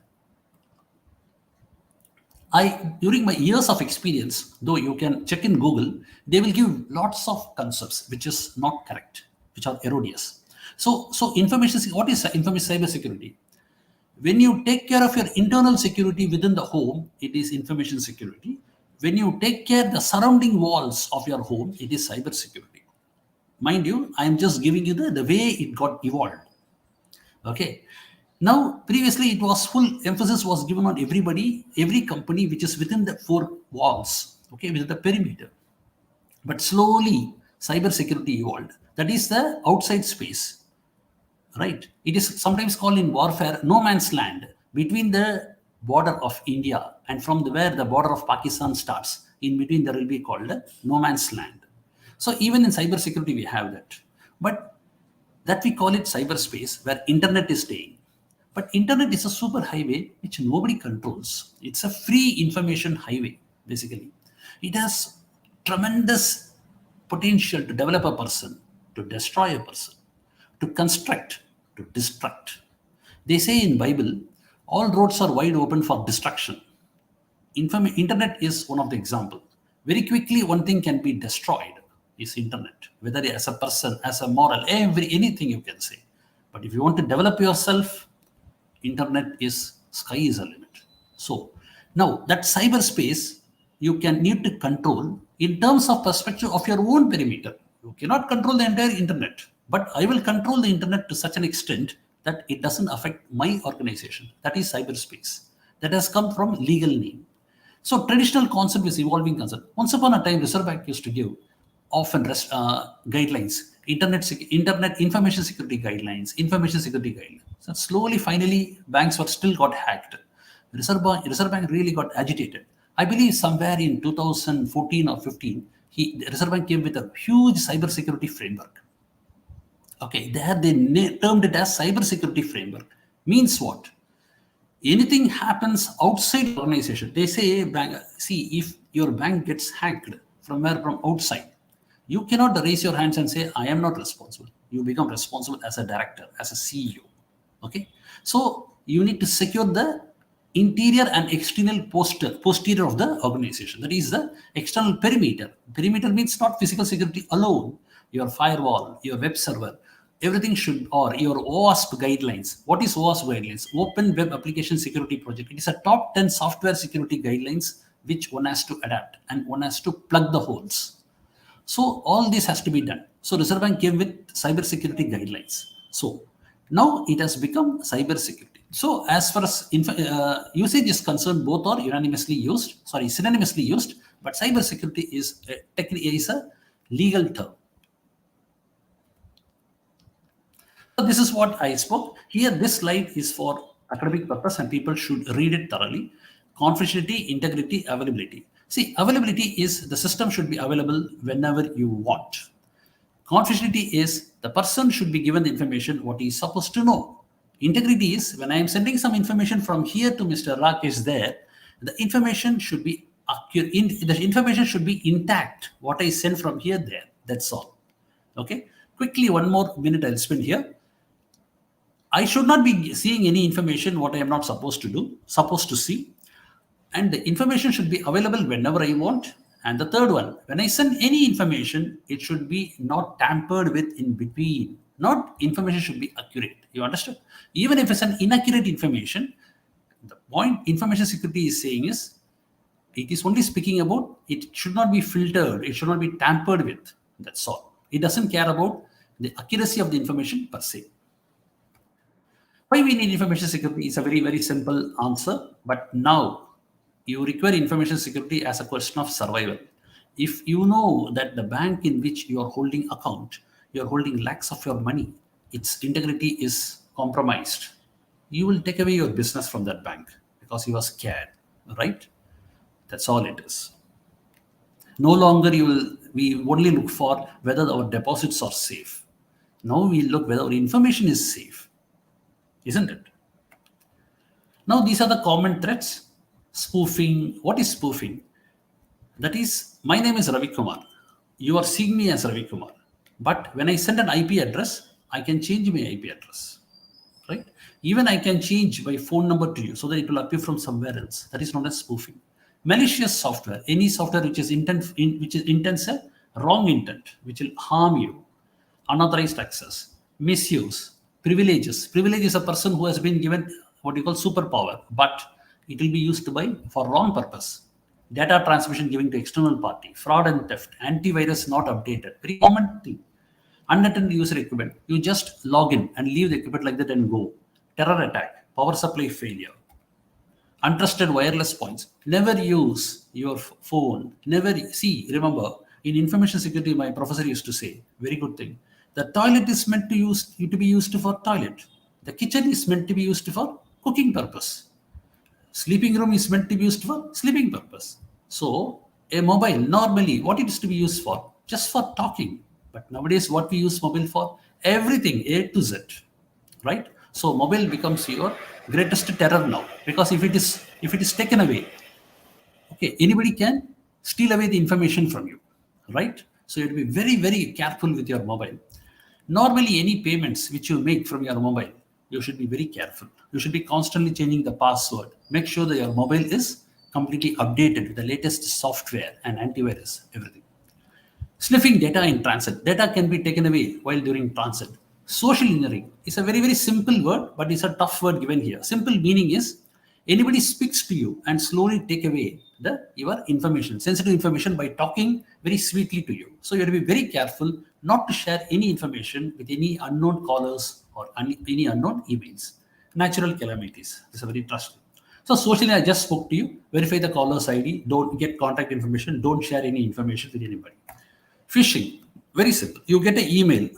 During my years of experience, though you can check in Google, they will give lots of concepts which is not correct, which are erroneous. So what is information cyber security? When you take care of your internal security within the home, it is information security. When you take care of the surrounding walls of your home, it is cyber security. Mind you, I am just giving you the way it got evolved. Okay. Now, previously, it was full emphasis was given on everybody, every company which is within the four walls, okay, within the perimeter. But slowly, cyber security evolved. That is the outside space, right? It is sometimes called in warfare no man's land between the border of India and from where the border of Pakistan starts. In between, there will be called no man's land. So even in cyber security, we have that. But that we call it cyberspace where internet is staying. But internet is a super highway which nobody controls. It's a free information highway, basically. It has tremendous potential to develop a person, to destroy a person, to construct, to destruct. They say in Bible, all roads are wide open for destruction. Internet is one of the example. Very quickly, one thing can be destroyed is internet, whether as a person, as a moral, anything you can say. But if you want to develop yourself, internet is sky is a limit. So now that cyberspace you can need to control in terms of perspective of your own perimeter. You cannot control the entire internet, but I will control the internet to such an extent that it doesn't affect my organization. That is cyberspace. That has come from legal name. So traditional concept is evolving concept. Once upon a time, Reserve Bank used to give often guidelines, internet information security guidelines. So slowly, finally, banks were still got hacked. Reserve Bank really got agitated. I believe somewhere in 2014 or 15, the Reserve Bank came with a huge cybersecurity framework. Okay, there they termed it as cybersecurity framework. Means what? Anything happens outside the organization, they say, if your bank gets hacked from outside, you cannot raise your hands and say, I am not responsible. You become responsible as a director, as a CEO. Okay. So you need to secure the interior and external posterior of the organization. That is the external perimeter. Perimeter means not physical security alone. Your firewall, your web server, everything should, or your OWASP guidelines. What is OWASP guidelines? Open Web Application Security Project. It is a top 10 software security guidelines which one has to adapt and one has to plug the holes. So all this has to be done. So Reserve Bank came with cyber security guidelines. So now it has become cyber security. So as far as usage is concerned, both are synonymously used, but cyber security is a legal term. So this is what I spoke. Here, this slide is for academic purpose and people should read it thoroughly. Confidentiality, integrity, availability. See, availability is the system should be available whenever you want. Confidentiality is the person should be given the information what he is supposed to know. Integrity is when I am sending some information from here to Mr. Rakesh there, the information should be accurate. The information should be intact. What I send from here there. That's all. Okay. Quickly, one more minute I'll spend here. I should not be seeing any information what I am not supposed to see. And the information should be available whenever I want. And the third one, when I send any information, it should be not tampered with in between. Not information should be accurate. You understood? Even if it's an inaccurate information, the point information security is saying is, it is only speaking about it should not be filtered. It should not be tampered with. That's all. It doesn't care about the accuracy of the information per se. Why we need information security is a very, very simple answer. But now you require information security as a question of survival. If you know that the bank in which you are holding account, you are holding lakhs of your money, its integrity is compromised, you will take away your business from that bank because you are scared, right? That's all it is. No longer we only look for whether our deposits are safe. Now we look whether our information is safe, isn't it? Now these are the common threats. Spoofing. What is spoofing? That is, my name is Ravi Kumar. You are seeing me as Ravi Kumar. But when I send an IP address, I can change my IP address, right? Even I can change my phone number to you so that it will appear from somewhere else. That is known as spoofing. Malicious software, any software which is intends a wrong intent, which will harm you. Unauthorized access, misuse, privileges. Privilege is a person who has been given what you call superpower, but it will be used for wrong purpose. Data transmission given to external party, fraud and theft, antivirus not updated. Very common thing. Unattended user equipment. You just log in and leave the equipment like that and go. Terror attack, power supply failure, untrusted wireless points. Never use your phone. Never see. Remember, in information security, my professor used to say, very good thing. The toilet is meant to be used for toilet. The kitchen is meant to be used for cooking purpose. Sleeping room is meant to be used for sleeping purpose. So a mobile normally what it is to be used for? Just for talking. But nowadays what we use mobile for? Everything, A to Z, right? So mobile becomes your greatest terror now, because if it is taken away, okay, anybody can steal away the information from you, right? So you have to be very, very careful with your mobile. Normally, any payments which you make from your mobile, you should be very careful. You should be constantly changing the password. Make sure that your mobile is completely updated with the latest software and antivirus, everything. Sniffing data in transit. Data can be taken away while during transit. Social engineering is a very, very simple word, but it's a tough word given here. Simple meaning is anybody speaks to you and slowly take away your information, sensitive information, by talking very sweetly to you. So you have to be very careful not to share any information with any unknown callers or any unknown emails. Natural calamities. This is very trustful. So socially, I just spoke to you. Verify the caller's ID. Don't get contact information. Don't share any information with anybody. Phishing. Very simple. You get an email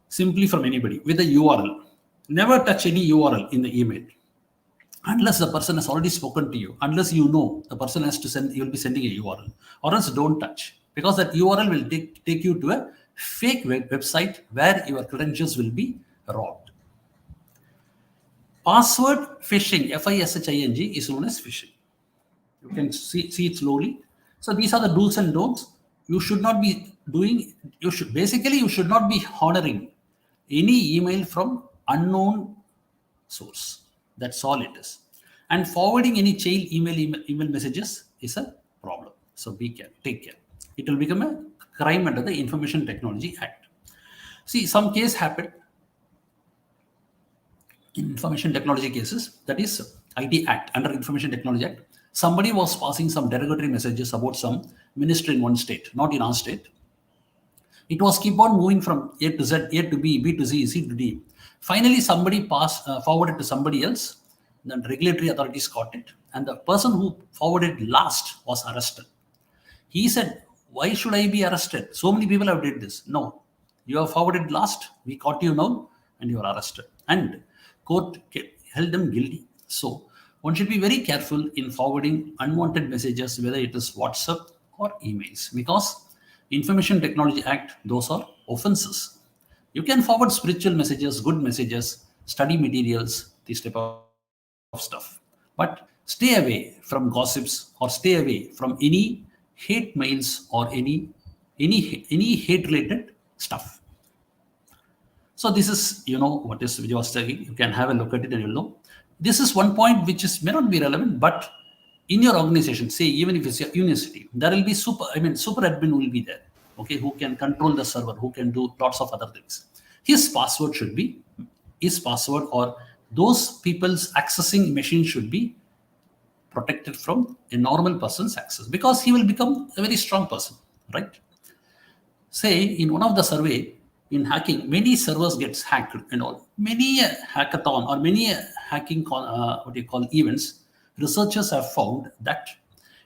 simply from anybody with a URL. Never touch any URL in the email unless the person has already spoken to you, unless you know the person has to send, you'll be sending a URL, or else don't touch, because that URL will take you to a fake website where your credentials will be robbed. Password phishing, FISHING, is known as phishing. You can see it slowly. So these are the do's and don'ts. You should not be doing, you should not be honoring any email from unknown source. That's all it is. And forwarding any child email messages is a problem. So be careful, take care. It will become a crime under the Information Technology Act. See, some case happened in information technology cases, that is IT Act, under Information Technology Act. Somebody was passing some derogatory messages about some ministry in one state, not in our state. It was keep on moving from A to Z, A to B, B to Z, C to D. Finally, somebody forwarded to somebody else. Then regulatory authorities caught it, and the person who forwarded last was arrested. He said, "Why should I be arrested? So many people have did this." No, you have forwarded last. We caught you now, and you are arrested. And court held them guilty. So one should be very careful in forwarding unwanted messages, whether it is WhatsApp or emails, because Information Technology Act, those are offenses. You can forward spiritual messages, good messages, study materials, this type of stuff. But stay away from gossips, or stay away from any hate mails or any hate related stuff. So this is, what is video studying. You can have a look at it and you'll know. This is one point which may not be relevant, but in your organization, say even if it's a university, there will be super admin will be there, okay, who can control the server, who can do lots of other things. His password or those people's accessing machine should be protected from a normal person's access, because he will become a very strong person, right? Say in one of the survey in hacking, many servers gets hacked and all. Many hackathon or many hacking events, researchers have found that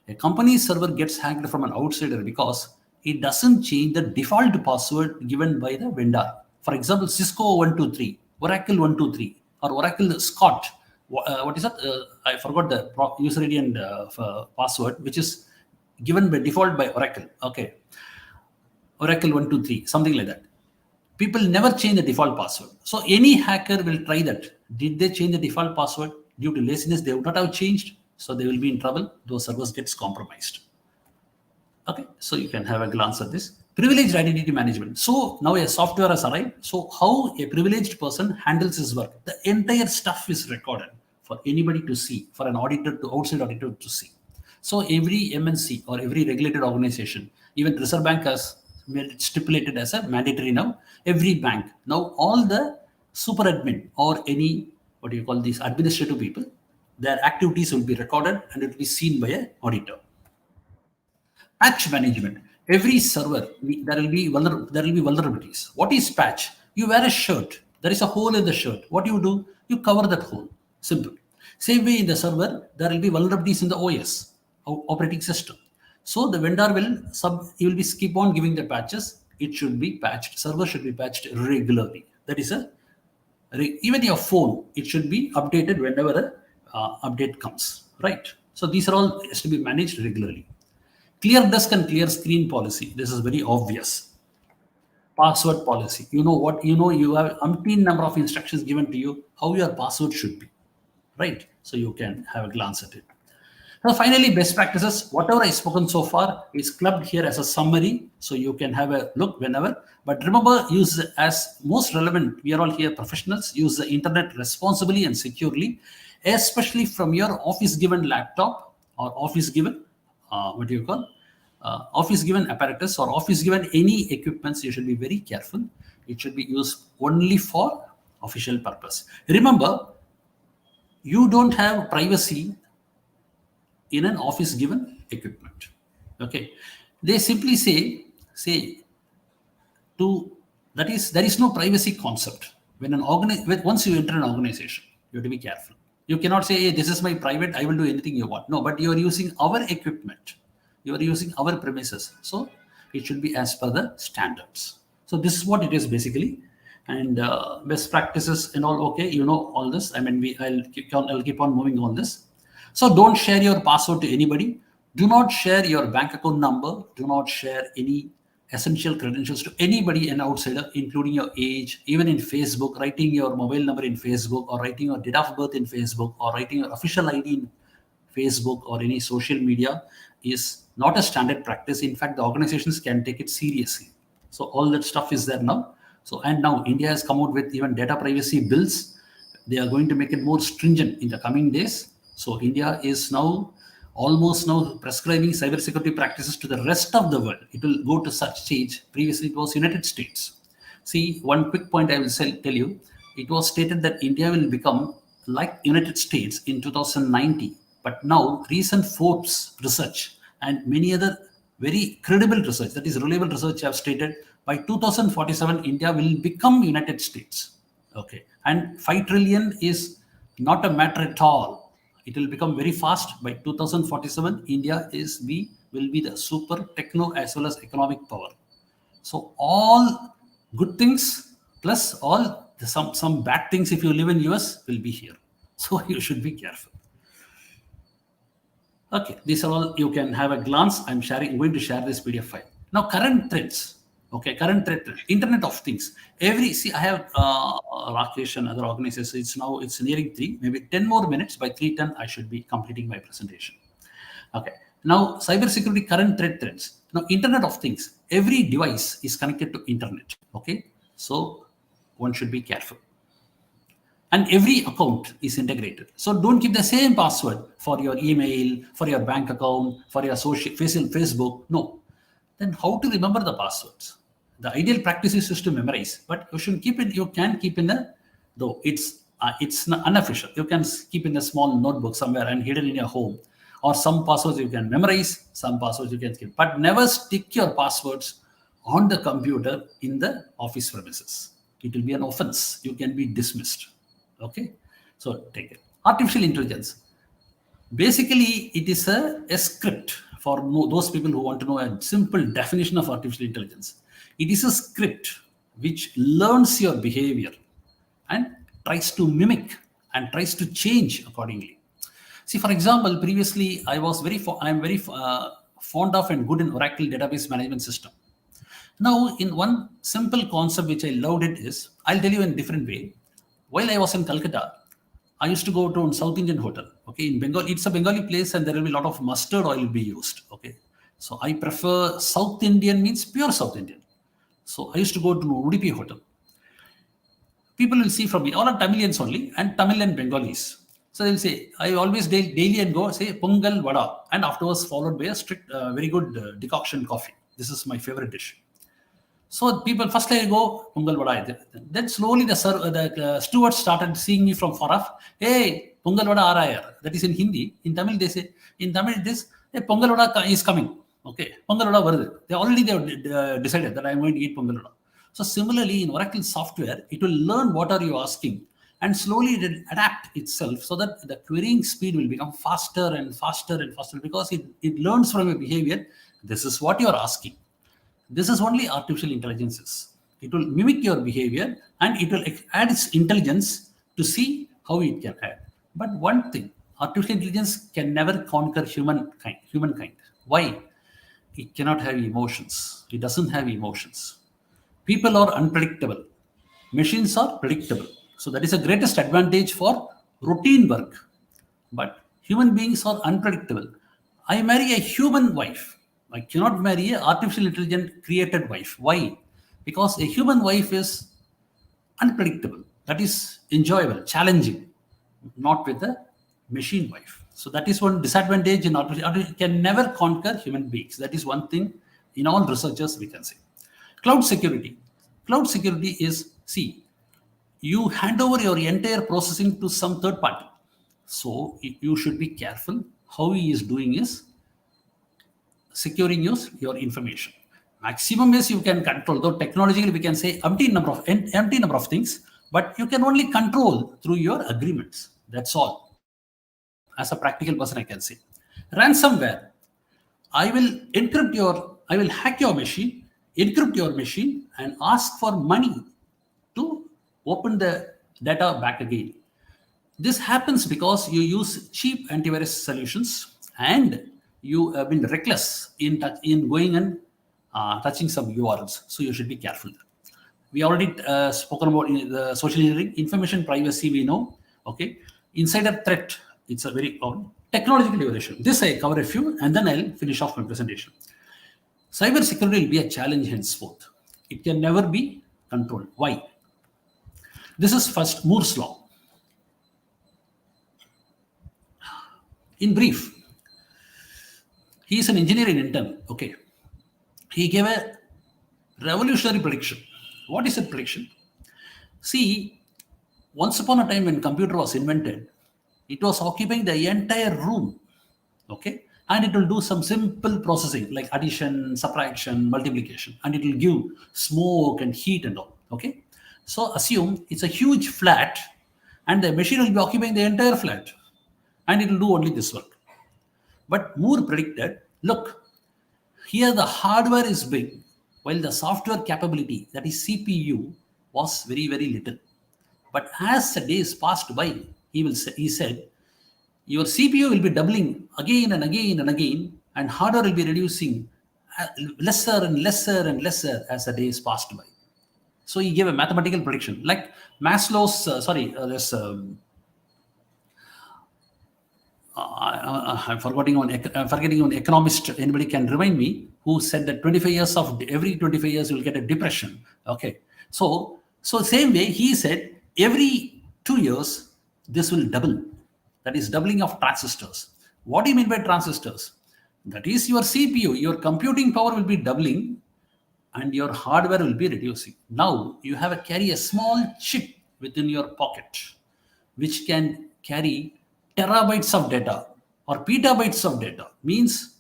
a company's server gets hacked from an outsider because it doesn't change the default password given by the vendor. For example, Cisco 123, Oracle 123, or Oracle Scott. What is that? I forgot the user ID and password, which is given by default by Oracle. Okay, Oracle 123, something like that. People never change the default password. So any hacker will try that. Did they change the default password? Due to laziness, they would not have changed. So they will be in trouble. Those servers gets compromised. Okay, so you can have a glance at this. Privileged identity management. So now a software has arrived. So how a privileged person handles his work. The entire stuff is recorded for anybody to see, for an auditor, to outside auditor to see. So every MNC or every regulated organization, even Reserve Bank has made it stipulated as a mandatory now. Every bank now, all the super admin or any what do you call these administrative people, their activities will be recorded and it will be seen by a auditor. Patch management. Every server there will be vulnerabilities. What is patch? You wear a shirt. There is a hole in the shirt. What do? You cover that hole. Simple. Same way in the server, there will be vulnerabilities in the OS, operating system. So the vendor he will be keep on giving the patches. It should be patched. Server should be patched regularly. That is even your phone. It should be updated whenever a update comes. Right. So these are all has to be managed regularly. Clear desk and clear screen policy. This is very obvious. Password policy. You know what? You have umpteen number of instructions given to you how your password should be. Right? So you can have a glance at it. Now, finally, best practices. Whatever I've spoken so far is clubbed here as a summary. So you can have a look whenever. But remember, use as most relevant. We are all here professionals. Use the internet responsibly and securely, especially from your office given laptop or office given office given apparatus or office given any equipments. You should be very careful. It should be used only for official purpose. Remember, you don't have privacy in an office given equipment. Okay, they simply say there is no privacy concept when once you enter an organization. You have to be careful. You cannot say, hey, this is my private, I will do anything you want. No, but you are using our equipment. You are using our premises. So it should be as per the standards. So this is what it is basically. And best practices and all, okay, you know all this. I mean, I'll keep on moving on this. So don't share your password to anybody. Do not share your bank account number. Do not share any essential credentials to anybody, an outsider, including your age. Even in Facebook, writing your mobile number in Facebook, or writing your date of birth in Facebook, or writing your official ID in Facebook or any social media is not a standard practice. In fact, the organizations can take it seriously. So all that stuff is there now. So, and now India has come out with even data privacy bills. They are going to make it more stringent in the coming days. So India is now almost prescribing cybersecurity practices to the rest of the world. It will go to such stage. Previously, it was United States. See, one quick point I will tell you. It was stated that India will become like United States in 2090. But now, recent Forbes research and many other very credible research, that is reliable research, have stated by 2047, India will become United States. Okay, and 5 trillion is not a matter at all. It will become very fast. By 2047, India will be the super techno as well as economic power. So all good things plus all some bad things if you live in US will be here. So you should be careful. Okay, these are all you can have a glance. I'm going to share this PDF file. Now, current threats. Okay, current threat, Internet of Things. I have Rakesh and other organizations. It's nearing 3, maybe 10 more minutes. By 3:10, I should be completing my presentation. Okay, now cybersecurity current threats. Now, Internet of Things. Every device is connected to Internet. Okay, so one should be careful. And every account is integrated. So don't keep the same password for your email, for your bank account, for your Facebook. No. Then how to remember the passwords? The ideal practice is just to memorize, but you should keep it. You can keep though it's unofficial. You can keep in a small notebook somewhere and hidden in your home. Or some passwords you can memorize, some passwords you can keep. But never stick your passwords on the computer in the office premises. It will be an offense. You can be dismissed. Okay, so take it. Artificial intelligence. Basically, it is a script for those people who want to know a simple definition of artificial intelligence. It is a script which learns your behavior and tries to mimic and tries to change accordingly. See, for example, previously I am very fond of and good in Oracle database management system. Now, in one simple concept which I loved it is, I'll tell you in a different way. While I was in Kolkatta, I used to go to a South Indian hotel. Okay, in Bengal, it's a Bengali place and there will be a lot of mustard oil will be used. Okay, so I prefer South Indian, means pure South Indian. So I used to go to Udupi hotel. People will see from me, all are Tamilians only, and Tamil and Bengalis. So they'll say, I always daily and go say Pongal Vada, and afterwards followed by a strict, very good decoction coffee. This is my favorite dish. So people first I go Pongal Vada. Then slowly the steward started seeing me from far off. Hey, Pongal Vada aa raha hai. That is in Hindi. In Tamil they say, in Tamil it is, hey, Pongal Vada is coming. Okay, Pongal Vada varudhu. They already decided that I am going to eat Pongal Vada. So similarly in Oracle software, it will learn what are you asking, and slowly it will adapt itself so that the querying speed will become faster and faster and faster, because it learns from your behavior. This is what you are asking. This is only artificial intelligence. It will mimic your behavior and it will add its intelligence to see how it can add. But one thing, artificial intelligence can never conquer humankind. Why? It cannot have emotions. It doesn't have emotions. People are unpredictable. Machines are predictable. So that is the greatest advantage for routine work. But human beings are unpredictable. I marry a human wife. I cannot marry an artificial intelligent created wife. Why? Because a human wife is unpredictable. That is enjoyable, challenging, not with a machine wife. So that is one disadvantage in artificial. It can never conquer human beings. That is one thing in all researchers we can say. Cloud security. Cloud security is, see, you hand over your entire processing to some third party. So you should be careful. How he is doing is securing your information. Maximum is you can control, though technologically we can say empty number of things, but you can only control through your agreements. That's all. As a practical person, I can say. Ransomware. I will hack your machine, encrypt your machine, and ask for money to open the data back again. This happens because you use cheap antivirus solutions and you have been reckless in going and touching some URLs. So you should be careful. We already spoken about the social engineering, information privacy. We know, okay. Insider threat. It's a very technological evaluation. This I cover a few, and then I'll finish off my presentation. Cyber security will be a challenge henceforth. It can never be controlled. Why? This is first Moore's law. In brief, he is an engineer in Intel. Okay. He gave a revolutionary prediction. What is a prediction? See, once upon a time when computer was invented, it was occupying the entire room. Okay. And it will do some simple processing like addition, subtraction, multiplication, and it will give smoke and heat and all. Okay. So assume it's a huge flat and the machine will be occupying the entire flat and it will do only this work. But Moore predicted, look, here the hardware is big while the software capability, that is CPU, was very, very little. But as the days passed by, he said, your CPU will be doubling again and again and again, and hardware will be reducing lesser and lesser and lesser as the days passed by. So he gave a mathematical prediction, like Maslow's. I'm forgetting on economist. Anybody can remind me who said that every 25 years you will get a depression. Okay, so same way he said every 2 years this will double. That is doubling of transistors. What do you mean by transistors? That is your CPU, your computing power will be doubling and your hardware will be reducing. Now you have to carry a small chip within your pocket, which can carry terabytes of data or petabytes of data. Means,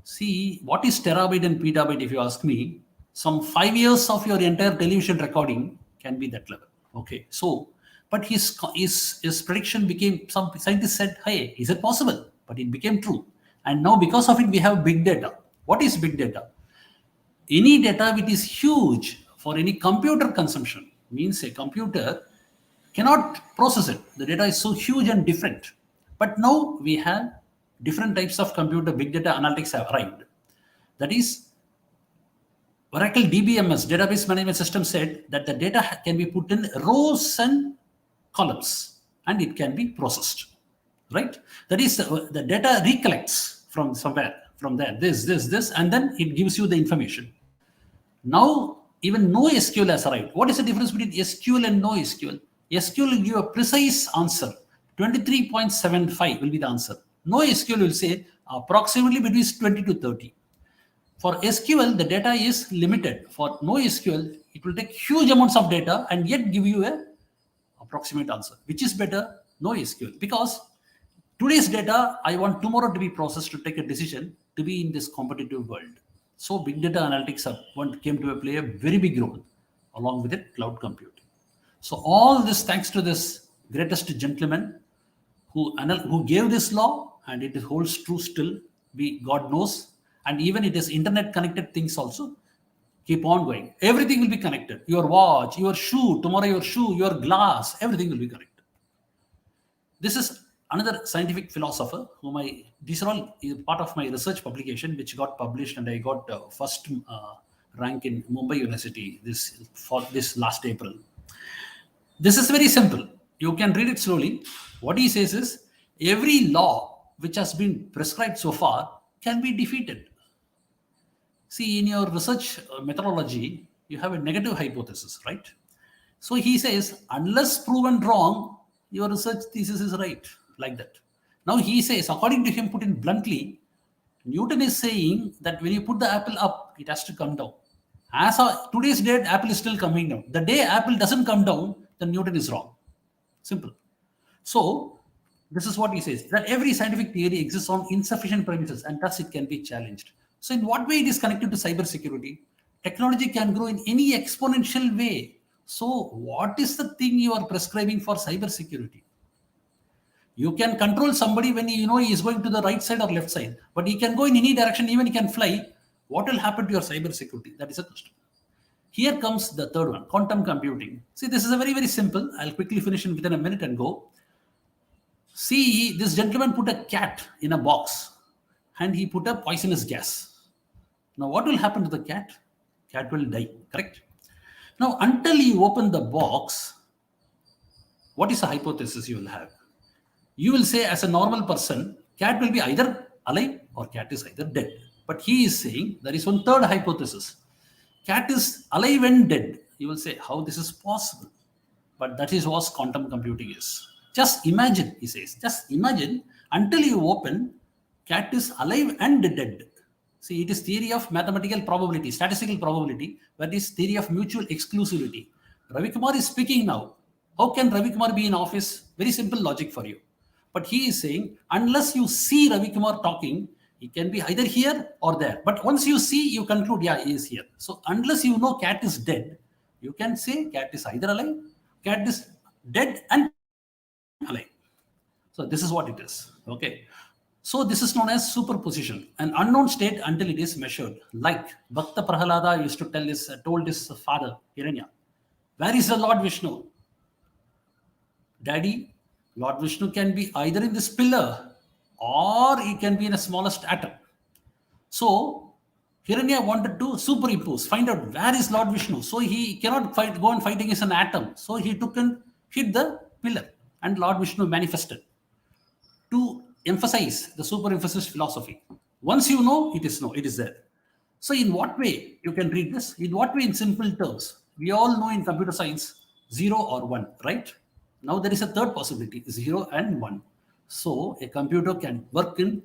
see, what is terabyte and petabyte if you ask me? Some 5 years of your entire television recording can be that level. Okay, so, but his prediction became, some scientists said, hey, is it possible? But it became true. And now because of it, we have big data. What is big data? Any data which is huge for any computer consumption, means a computer cannot process it. The data is so huge and different. But now we have different types of computer, big data analytics have arrived. That is, Oracle DBMS, database management system, said that the data can be put in rows and columns and it can be processed, right? That is, the data recollects from somewhere, from there, this, and then it gives you the information. Now, even NoSQL has arrived. What is the difference between SQL and NoSQL? SQL will give a precise answer 23.75 will be the answer. NoSQL will say approximately between 20 to 30. For SQL, the data is limited. For NoSQL, it will take huge amounts of data and yet give you a approximate answer. Which is better? NoSQL. Because today's data, I want tomorrow to be processed to take a decision to be in this competitive world. So big data analytics came to play a very big role along with it, cloud computing. So all this thanks to this greatest gentleman who gave this law, and it holds true still. God knows, and even it is internet connected things also keep on going. Everything will be connected. Your watch, your shoe, tomorrow your shoe, your glass, everything will be connected. This is another scientific philosopher these are all part of my research publication, which got published, and I got first rank in Mumbai University this last April. This is very simple. You can read it slowly. What he says is every law which has been prescribed so far can be defeated. See, in your research methodology, you have a negative hypothesis, right? So he says, unless proven wrong, your research thesis is right, like that. Now he says, according to him, put in bluntly, Newton is saying that when you put the apple up, it has to come down. As of today's date, apple is still coming down. The day apple doesn't come down, then Newton is wrong. Simple. So this is what he says, that every scientific theory exists on insufficient premises, and thus it can be challenged. So in what way it is connected to cybersecurity? Technology can grow in any exponential way. So what is the thing you are prescribing for cybersecurity? You can control somebody when he is going to the right side or left side, but he can go in any direction, even he can fly. What will happen to your cybersecurity? That is a question. Here comes the third one, quantum computing. See, this is a very, very simple. I'll quickly finish in within a minute and go. See, this gentleman put a cat in a box and he put a poisonous gas. Now, what will happen to the cat? Cat will die, correct? Now, until you open the box, what is the hypothesis you will have? You will say, as a normal person, cat will be either alive or cat is either dead. But he is saying there is one third hypothesis. Cat is alive and dead. You will say, how this is possible? But that is what quantum computing is. Just imagine, he says, just imagine until you open, cat is alive and dead. See, it is theory of mathematical probability, statistical probability, but it is theory of mutual exclusivity. Ravi Kumar is speaking now. How can Ravi Kumar be in office? Very simple logic for you. But he is saying, unless you see Ravi Kumar talking, he can be either here or there. But once you see, you conclude, yeah, he is here. So unless you know cat is dead, you can say cat is either alive, cat is dead and alive. So this is what it is. Okay. So this is known as superposition, an unknown state until it is measured. Like Bhakta Prahalada used to told his father, Hiranya, where is the Lord Vishnu? Daddy, Lord Vishnu can be either in this pillar or he can be in the smallest atom. So Hiranya wanted to superimpose, find out where is Lord Vishnu. So he cannot go and fight against an atom. So he took and hit the pillar and Lord Vishnu manifested to emphasize the superemphasis philosophy. Once you know, it is there. So in what way you can read this? In what way, in simple terms? We all know in computer science, 0 or 1, right? Now there is a third possibility, 0 and 1. So a computer can work in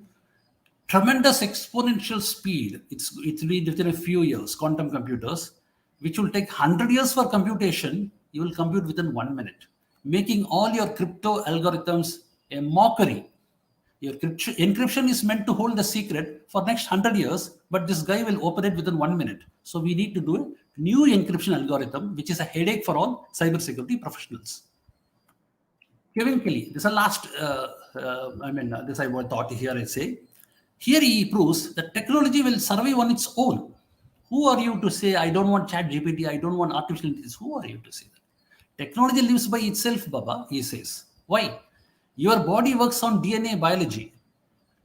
tremendous exponential speed. It will be within a few years, quantum computers, which will take 100 years for computation, you will compute within 1 minute, making all your crypto algorithms a mockery. Your encryption is meant to hold the secret for next 100 years, but this guy will open it within 1 minute. So we need to do a new encryption algorithm, which is a headache for all cybersecurity professionals. Kevin Kelly, this is the last, this I thought here I say. Here he proves that technology will survive on its own. Who are you to say, I don't want chat GPT, I don't want artificial intelligence? Who are you to say that? Technology lives by itself, Baba, he says. Why? Your body works on DNA biology.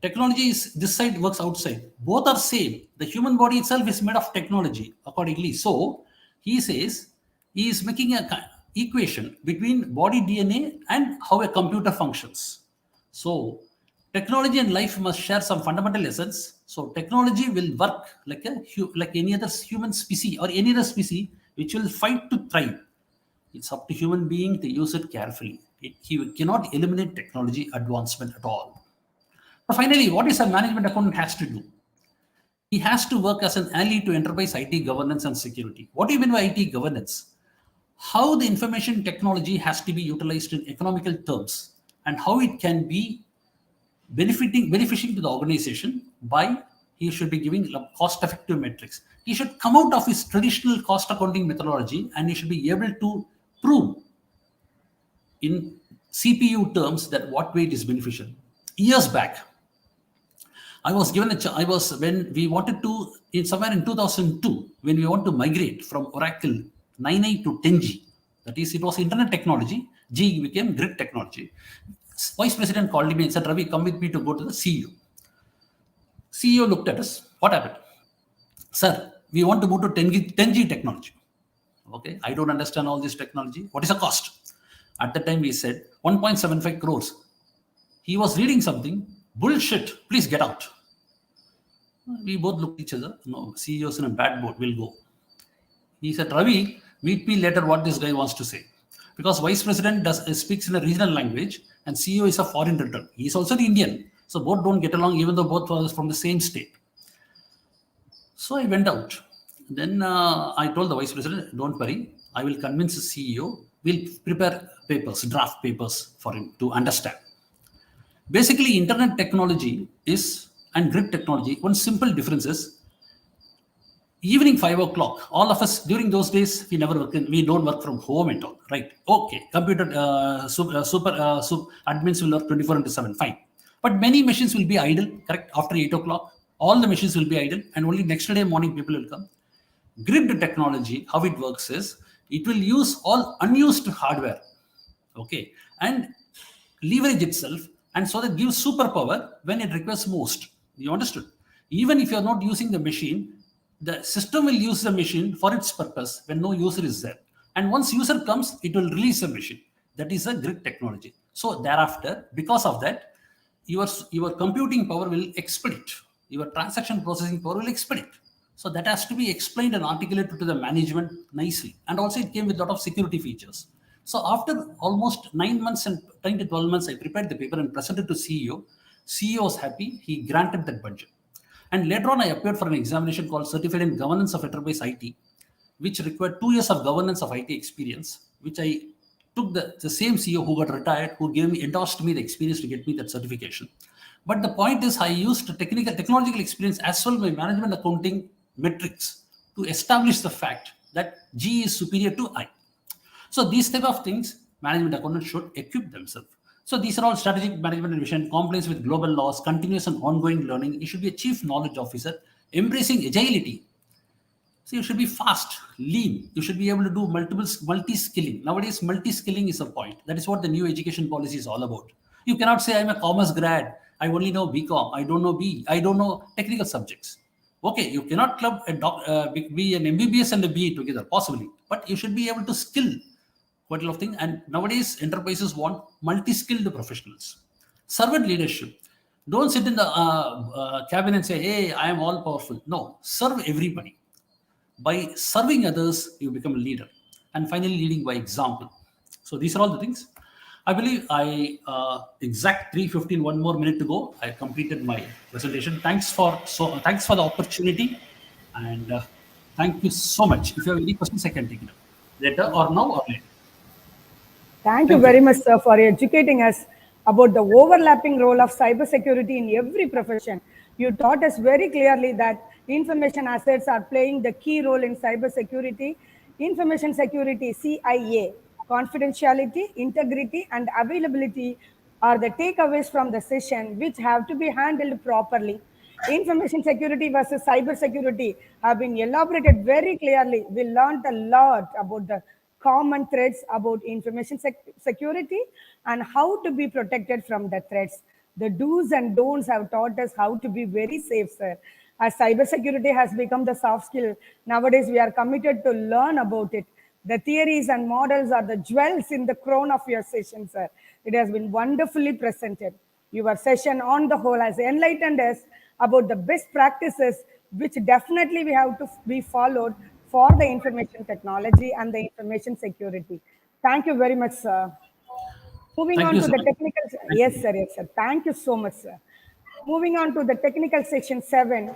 Technology is this side, works outside. Both are same. The human body itself is made of technology, accordingly. So he says he is making an equation between body DNA and how a computer functions. So technology and life must share some fundamental essence. So technology will work like any other human species or any other species which will fight to thrive. It's up to human being to use it carefully. He cannot eliminate technology advancement at all. But finally, what is a management accountant has to do? He has to work as an ally to enterprise IT governance and security. What do you mean by IT governance? How the information technology has to be utilized in economical terms and how it can be benefiting to the organization by he should be giving cost effective metrics. He should come out of his traditional cost accounting methodology and he should be able to prove in CPU terms that what way it is beneficial. Years back, I was given when we wanted to, somewhere in 2002, when we want to migrate from Oracle 9i to 10G, that is, it was internet technology, G became grid technology. Vice President called me and said, Ravi, come with me to go to the CEO. CEO looked at us. What happened? Sir, we want to move to 10G technology. Okay, I don't understand all this technology. What is the cost? At the time, we said 1.75 crores. He was reading something. Bullshit. Please get out. We both looked at each other. No, CEO's in a bad mood. We'll go. He said, Ravi, meet me later what this guy wants to say. Because Vice President speaks in a regional language and CEO is a foreign return. He is also the Indian. So both don't get along even though both were from the same state. So I went out. Then I told the Vice President, don't worry. I will convince the CEO. We'll prepare papers, draft papers for him to understand. Basically, internet technology and grid technology, one simple difference is evening 5 o'clock, all of us during those days, we don't work from home at all, right? Okay, computer admins will work 24/7, fine. But many machines will be idle, correct? After 8 o'clock, all the machines will be idle and only next day morning people will come. Grid technology, how it works is, it will use all unused hardware, okay, and leverage itself, and so that gives superpower when it requires most. You understood? Even if you're not using the machine, the system will use the machine for its purpose when no user is there. And once user comes, it will release the machine. That is a grid technology. So thereafter, because of that, your computing power will expedite. Your transaction processing power will expedite. So that has to be explained and articulated to the management nicely. And also it came with a lot of security features. So after almost 9 months and 10 to 12 months, I prepared the paper and presented to CEO. CEO was happy. He granted that budget. And later on, I appeared for an examination called Certified in Governance of Enterprise IT, which required 2 years of governance of IT experience, which I took the same CEO who got retired, who endorsed me the experience to get me that certification. But the point is, I used technological experience as well my management accounting metrics to establish the fact that G is superior to I. So these type of things, management accountants should equip themselves. So these are all strategic management and vision, compliance with global laws, continuous and ongoing learning. You should be a chief knowledge officer, embracing agility. So you should be fast, lean. You should be able to do multi-skilling. Nowadays, multi-skilling is a point. That is what the new education policy is all about. You cannot say, I'm a commerce grad. I only know BCom. I don't know B. I don't know technical subjects. Okay, you cannot club be an MBBS and a BE together, possibly. But you should be able to skill quite a lot of things. And nowadays, enterprises want multi-skilled professionals. Servant leadership. Don't sit in the cabin and say, hey, I am all powerful. No, serve everybody. By serving others, you become a leader. And finally, leading by example. So these are all the things. I believe exact 3:15, 1 more minute to go. I completed my presentation. Thanks for the opportunity. And thank you so much. If you have any questions, I can take it up later or now or later. Thank you very much, sir, for educating us about the overlapping role of cybersecurity in every profession. You taught us very clearly that information assets are playing the key role in cybersecurity. Information security, CIA, confidentiality, integrity, and availability are the takeaways from the session which have to be handled properly. Information security versus cyber security have been elaborated very clearly. We learned a lot about the common threats about information security and how to be protected from the threats. The do's and don'ts have taught us how to be very safe, sir. As cybersecurity has become the soft skill, nowadays we are committed to learn about it. The theories and models are the jewels in the crown of your session, sir. It has been wonderfully presented. Your session on the whole has enlightened us about the best practices which definitely we have to be followed for the information technology and the information security. Thank you very much, sir. Moving Thank on you, to sir. the technical, yes, sir, yes, sir. Thank you so much, sir. Moving on to the technical section 7,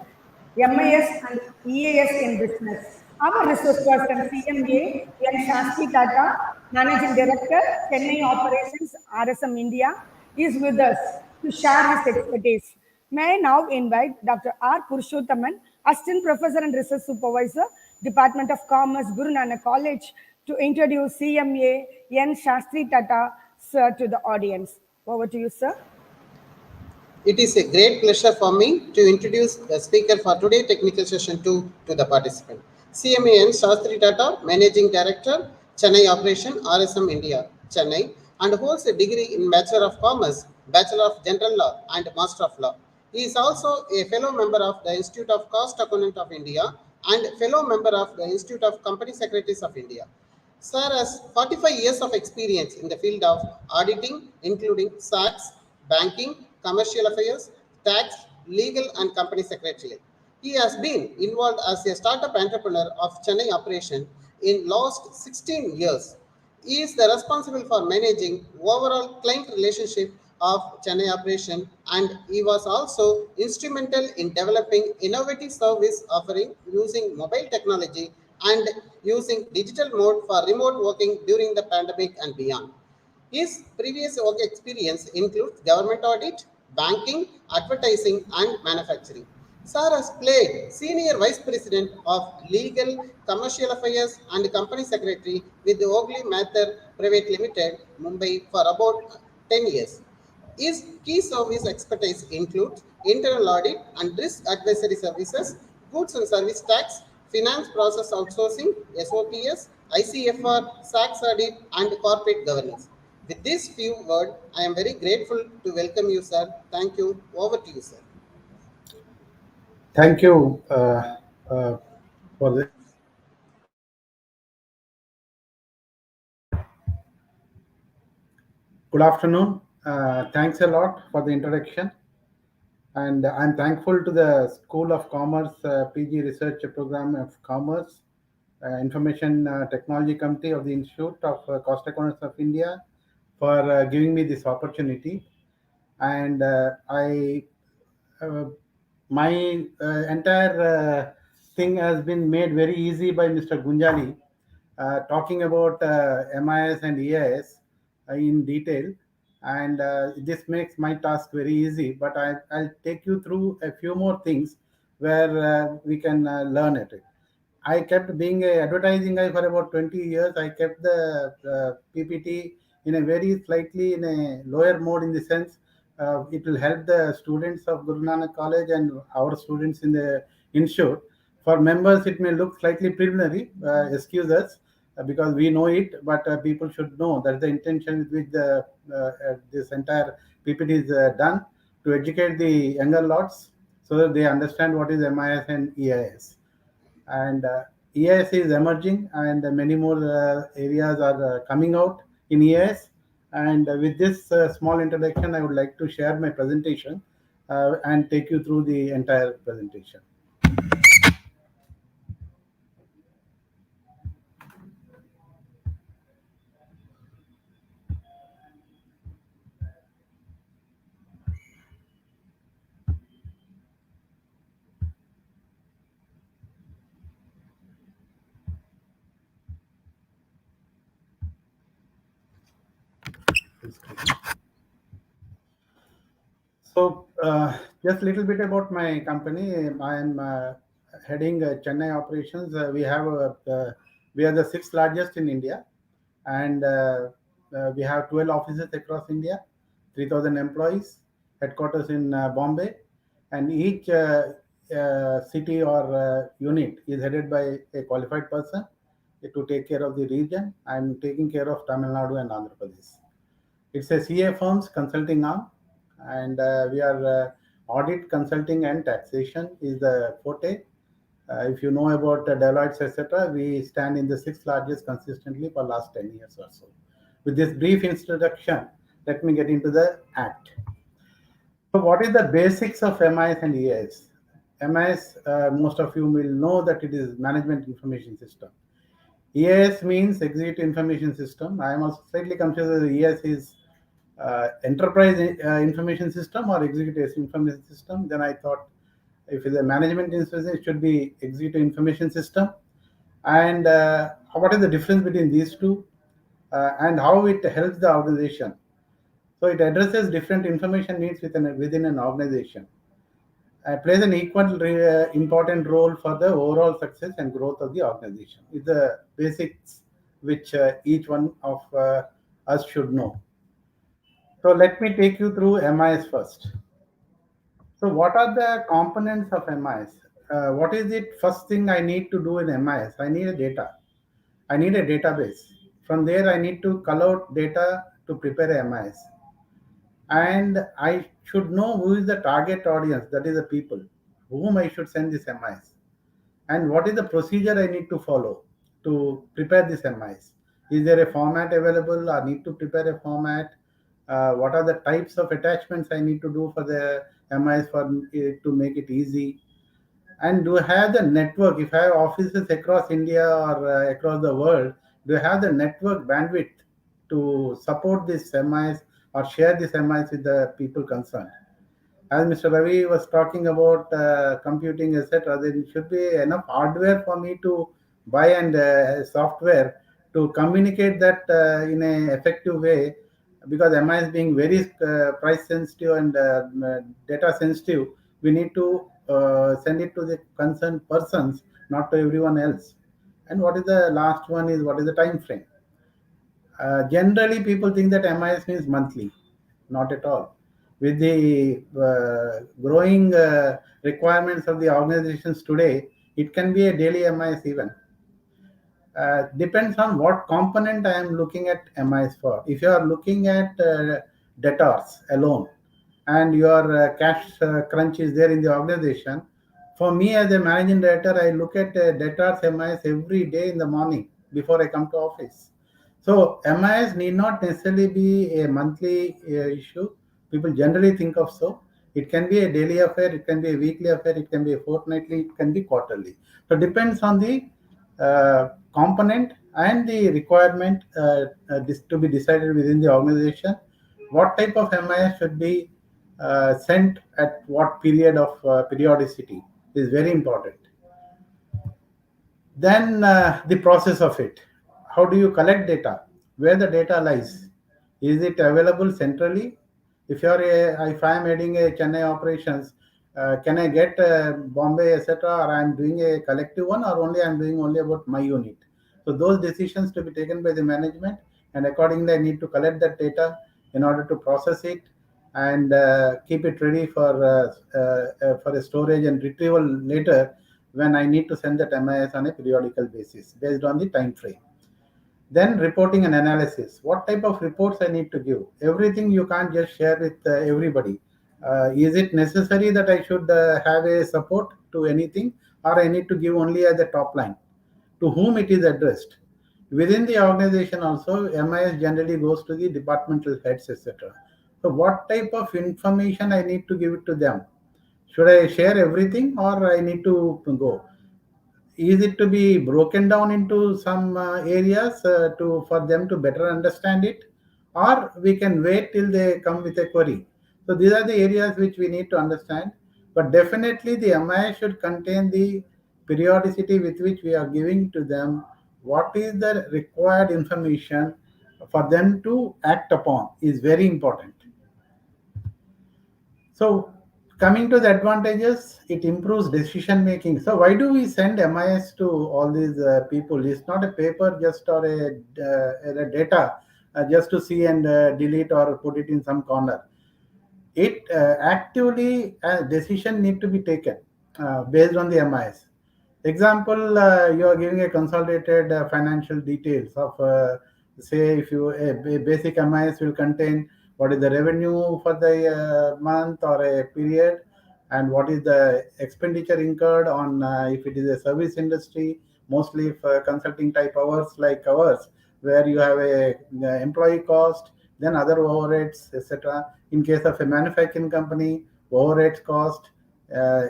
MIS and EAS in business. Our resource person, CMA, N. Shastri Tata, Managing Director, Chennai Operations, RSM India, is with us to share his expertise. May I now invite Dr. R. Purushottaman, Assistant Professor and Research Supervisor, Department of Commerce, Guru Nanak College, to introduce CMA N. Shastri Tata, sir, to the audience. Over to you, sir. It is a great pleasure for me to introduce the speaker for today technical session 2 to the participant. CMAN Shastri Tata, Managing Director, Chennai Operation, RSM India, Chennai, and holds a degree in Bachelor of Commerce, Bachelor of General Law, and Master of Law. He is also a fellow member of the Institute of Cost Accountant of India and fellow member of the Institute of Company Secretaries of India. Sir has 45 years of experience in the field of auditing, including SAX, banking, commercial affairs, tax, legal, and company secretarial. He has been involved as a startup entrepreneur of Chennai operation in last 16 years. He is the responsible for managing overall client relationship of Chennai operation, and he was also instrumental in developing innovative service offering using mobile technology and using digital mode for remote working during the pandemic and beyond. His previous work experience includes government audit, banking, advertising, and manufacturing. Sir has played Senior Vice President of Legal, Commercial Affairs, and Company Secretary with the Ogli Mathur Private Limited, Mumbai, for about 10 years. His key service expertise includes internal audit and risk advisory services, goods and service tax, finance process outsourcing, SOPS, ICFR, SAX audit, and corporate governance. With these few words, I am very grateful to welcome you, sir. Thank you. Over to you, sir. Thank you for the good afternoon. Thanks a lot for the introduction. And I'm thankful to the School of Commerce PG Research Program of Commerce, Information Technology Committee of the Institute of Cost Accountants of India for giving me this opportunity. And my entire thing has been made very easy by Mr. Gunjali, talking about MIS and EIS in detail. And this makes my task very easy, but I'll take you through a few more things where we can learn at it. I kept being a advertising guy for about 20 years. I kept the PPT in a very slightly in a lower mode, in the sense it will help the students of Guru Nanak College and our students in the institute. For members, it may look slightly preliminary. Excuse us, because we know it, but people should know that the intention with this entire PPT is done to educate the younger lots so that they understand what is MIS and EIS. And EIS is emerging, and many more areas are coming out in EIS. And with this small introduction, I would like to share my presentation and take you through the entire presentation. So, just a little bit about my company. I am heading Chennai operations. We are the sixth largest in India, and we have 12 offices across India, 3,000 employees, headquarters in Bombay, and each city or unit is headed by a qualified person to take care of the region. I'm taking care of Tamil Nadu and Andhra Pradesh. It's a CA firms consulting arm, and we are audit, consulting, and taxation is the forte. If you know about Deloitte, etc., we stand in the sixth largest consistently for last 10 years or so. With this brief introduction, let me get into the act. So, what is the basics of MIS and EIS? MIS, most of you will know that it is Management Information System. EIS means Executive Information System. I am also slightly confused whether EIS is enterprise information system or executive information system. Then I thought if it's a management institution, it should be executive information system. And what is the difference between these two and how it helps the organization? So it addresses different information needs within an organization. Plays an equal important role for the overall success and growth of the organization. It's the basics which each one of us should know. So let me take you through MIS first. So what are the components of MIS? What is it first thing I need to do in MIS? I need a data. I need a database. From there, I need to cull out data to prepare a MIS. And I should know who is the target audience, that is the people, whom I should send this MIS. And what is the procedure I need to follow to prepare this MIS? Is there a format available? I need to prepare a format. What are the types of attachments I need to do for the MIS to make it easy? And do I have the network? If I have offices across India or across the world, do I have the network bandwidth to support this MIS or share this MIS with the people concerned? As Mr. Ravi was talking about computing, etc., there should be enough hardware for me to buy and software to communicate that in an effective way, because MIS being very price sensitive and data sensitive, we need to send it to the concerned persons, not to everyone else. And what is the last one is what is the time frame? Generally, people think that MIS means monthly. Not at all. With the growing requirements of the organizations today, it can be a daily MIS even. Depends on what component I am looking at MIS for. If you are looking at debtors alone and your cash crunch is there in the organization, for me as a managing director, I look at debtors MIS every day in the morning before I come to office. So MIS need not necessarily be a monthly issue. People generally think of so. It can be a daily affair, it can be a weekly affair, it can be a fortnightly, it can be quarterly. So depends on the component and the requirement to be decided within the organization. What type of MIS should be sent at what period of periodicity is very important. Then the process of it. How do you collect data? Where the data lies? Is it available centrally? If I am heading a Chennai operations, can I get Bombay, etc., or I am doing a collective one, or only I am doing only about my unit? So those decisions to be taken by the management, and accordingly I need to collect that data in order to process it and keep it ready for a storage and retrieval later when I need to send that MIS on a periodical basis based on the time frame. Then reporting and analysis. What type of reports I need to give? Everything you can't just share with everybody. Is it necessary that I should have a support to anything, or I need to give only at the top line? To whom it is addressed? Within the organization also, MIS generally goes to the departmental heads, etc. So what type of information I need to give it to them? Should I share everything, or I need to go? Is it to be broken down into some areas for them to better understand it, or we can wait till they come with a query? So these are the areas which we need to understand. But definitely the MIS should contain the periodicity with which we are giving to them what is the required information for them to act upon is very important. So coming to the advantages, it improves decision making. So why do we send MIS to all these people? It's not a paper just or a data just to see and delete or put it in some corner. It actively decision need to be taken based on the MIS. Example, you are giving a consolidated financial details of say if you a basic MIS will contain what is the revenue for the month or a period, and what is the expenditure incurred on if it is a service industry, mostly if consulting type hours like ours, where you have a employee cost, then other overheads, etc. In case of a manufacturing company, overheads cost,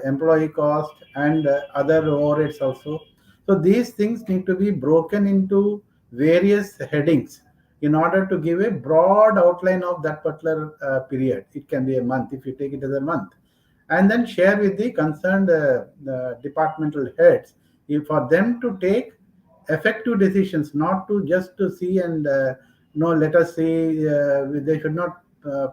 employee cost, and other overheads also. So these things need to be broken into various headings in order to give a broad outline of that particular period. It can be a month if you take it as a month, and then share with the concerned departmental heads for them to take effective decisions, not to just to see and no, let us see. They should not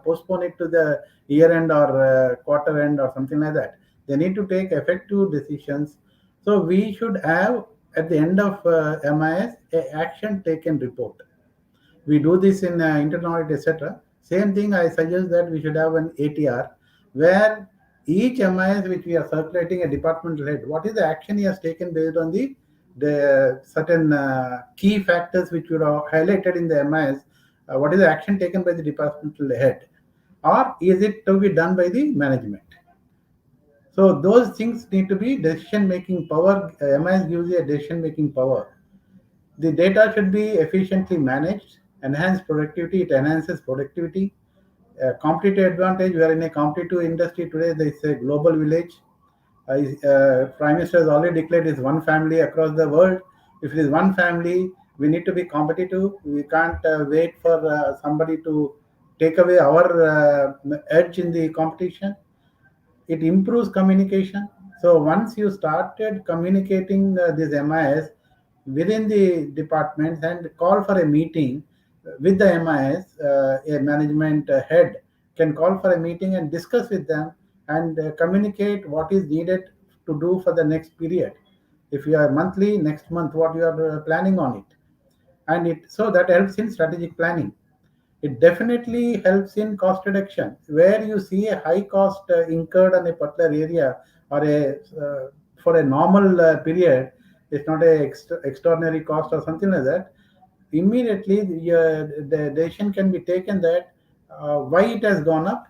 postpone it to the year end or quarter end or something like that. They need to take effective decisions. So we should have at the end of MIS a action taken report. We do this in internal audit, etc. Same thing, I suggest that we should have an ATR where each MIS which we are circulating a departmental head, what is the action he has taken based on the certain key factors which were highlighted in the MIS. What is the action taken by the departmental head, or is it to be done by the management? So those things need to be decision making power. MIS gives you a decision making power. The data should be efficiently managed, enhance productivity. It enhances productivity. Competitive advantage. We are in a competitive industry today. There is a global village. Prime Minister has already declared it's one family across the world. If it is one family, we need to be competitive. We can't wait for somebody to take away our edge in the competition. It improves communication. So once you started communicating this MIS within the departments and call for a meeting with the MIS, a management head can call for a meeting and discuss with them and communicate what is needed to do for the next period. If you are monthly, next month, what you are planning on it. And it so that helps in strategic planning. It definitely helps in cost reduction. Where you see a high cost incurred on a particular area or for a normal period, it's not a extraordinary cost or something like that. Immediately, the decision can be taken that why it has gone up,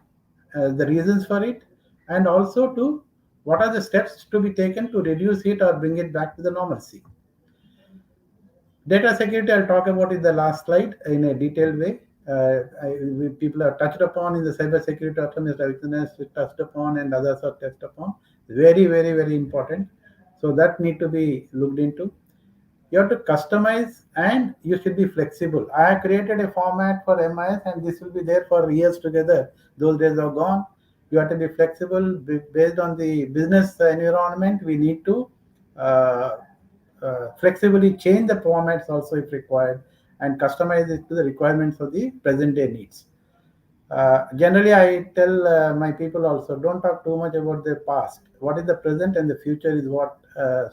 the reasons for it, and also to what are the steps to be taken to reduce it or bring it back to the normalcy. Data security, I'll talk about in the last slide in a detailed way. People are touched upon in the cyber security Mr. Ravichandran has touched upon and others are touched upon. Very, very, very important. So that need to be looked into. You have to customize and you should be flexible. I have created a format for MIS and this will be there for years together. Those days are gone. You have to be flexible based on the business environment. We need to flexibly change the formats also if required and customize it to the requirements of the present day needs. Generally, I tell my people also, don't talk too much about the past. What is the present and the future is what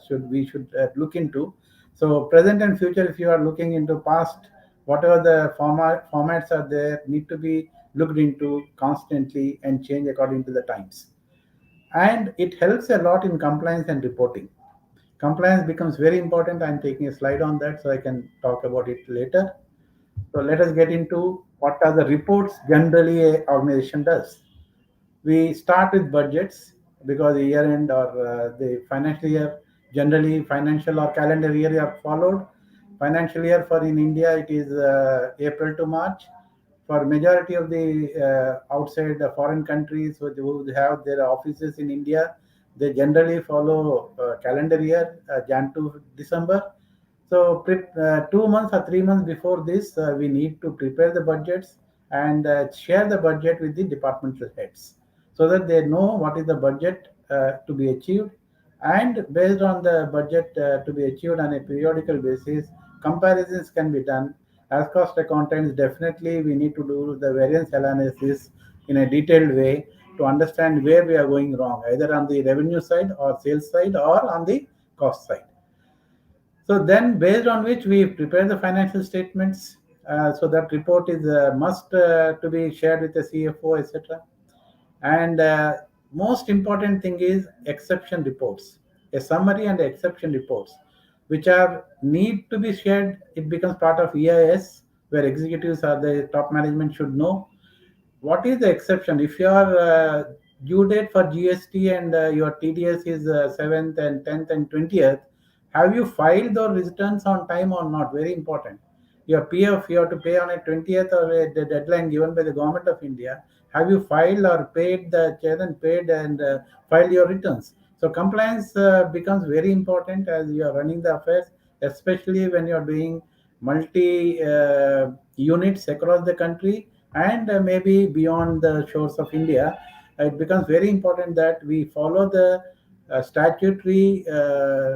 we should look into. So present and future, if you are looking into past, whatever the formats are there, need to be looked into constantly and change according to the times. And it helps a lot in compliance and reporting. Compliance becomes very important. I'm taking a slide on that so I can talk about it later. So let us get into what are the reports generally an organization does. We start with budgets because the year end or the financial year, generally financial or calendar year are followed. Financial year for in India, it is April to March. For majority of the outside the foreign countries who have their offices in India, they generally follow calendar year, Jan to December. So 2 months or 3 months before this, we need to prepare the budgets and share the budget with the departmental heads so that they know what is the budget to be achieved. And based on the budget to be achieved on a periodical basis, comparisons can be done. As cost accountants, definitely we need to do the variance analysis in a detailed way to understand where we are going wrong, either on the revenue side or sales side or on the cost side. So then based on which we prepare the financial statements. So that report is a must to be shared with the CFO, etc. And most important thing is exception reports, a summary and exception reports, which are need to be shared. It becomes part of EIS, where executives or the top management should know what is the exception. If your due date for GST and your TDS is 7th and 10th and 20th, have you filed those returns on time or not? Very important. Your PF you have to pay on a 20th or the deadline given by the government of India. Have you filed or paid the chair and paid and filed your returns? So compliance becomes very important as you are running the affairs, especially when you are doing multi units across the country and maybe beyond the shores of India. It becomes very important that we follow the statutory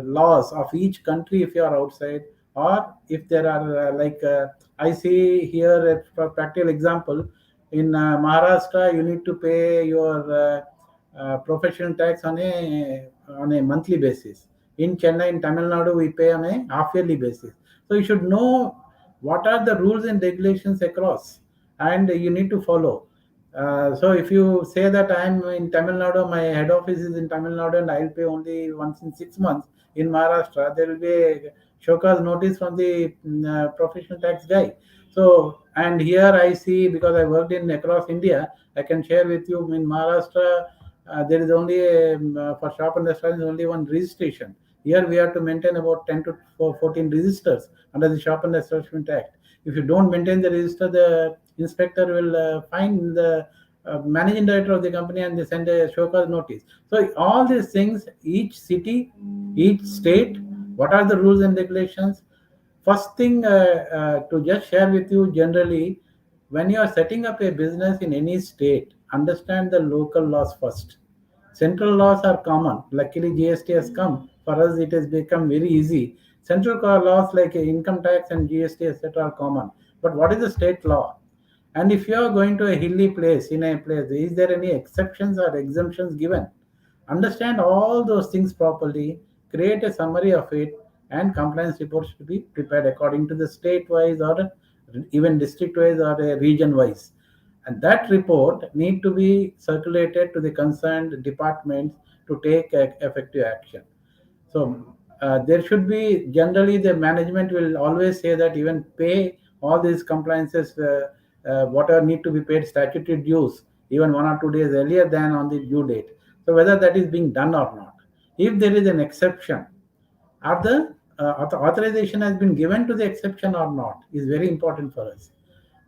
laws of each country if you are outside, or if there are I see here a practical example in Maharashtra. You need to pay your professional tax on a monthly basis. In Chennai, in Tamil Nadu, we pay on a half yearly basis. So you should know what are the rules and regulations across, and you need to follow. So if you say that I am in Tamil Nadu, my head office is in Tamil Nadu, and I'll pay only once in 6 months. In Maharashtra, there will be a show cause notice from the professional tax guy. So, and here I see, because I worked in across India, I can share with you in Maharashtra, there is only for shop and restaurant only one registration. Here we have to maintain about 10 to 14 registers under the Shop and Establishment Act. If you don't maintain the register, the inspector will fine the managing director of the company, and they send a show cause notice. So all these things, each city, each state, what are the rules and regulations? First thing to just share with you, generally, when you are setting up a business in any state, understand the local laws first. Central laws are common. Luckily, GST has come. For us, it has become very easy. Central laws like income tax and GST, etc., are common. But what is the state law? And if you are going to a hilly place, in a place, is there any exceptions or exemptions given? Understand all those things properly, create a summary of it, and compliance reports to be prepared according to the state wise, or even district wise, or a region wise. And that report need to be circulated to the concerned departments to take effective action. So there should be, generally the management will always say that even pay all these compliances, whatever need to be paid statutory dues, even 1 or 2 days earlier than on the due date. So whether that is being done or not. If there is an exception, are the authorization has been given to the exception or not, is very important for us.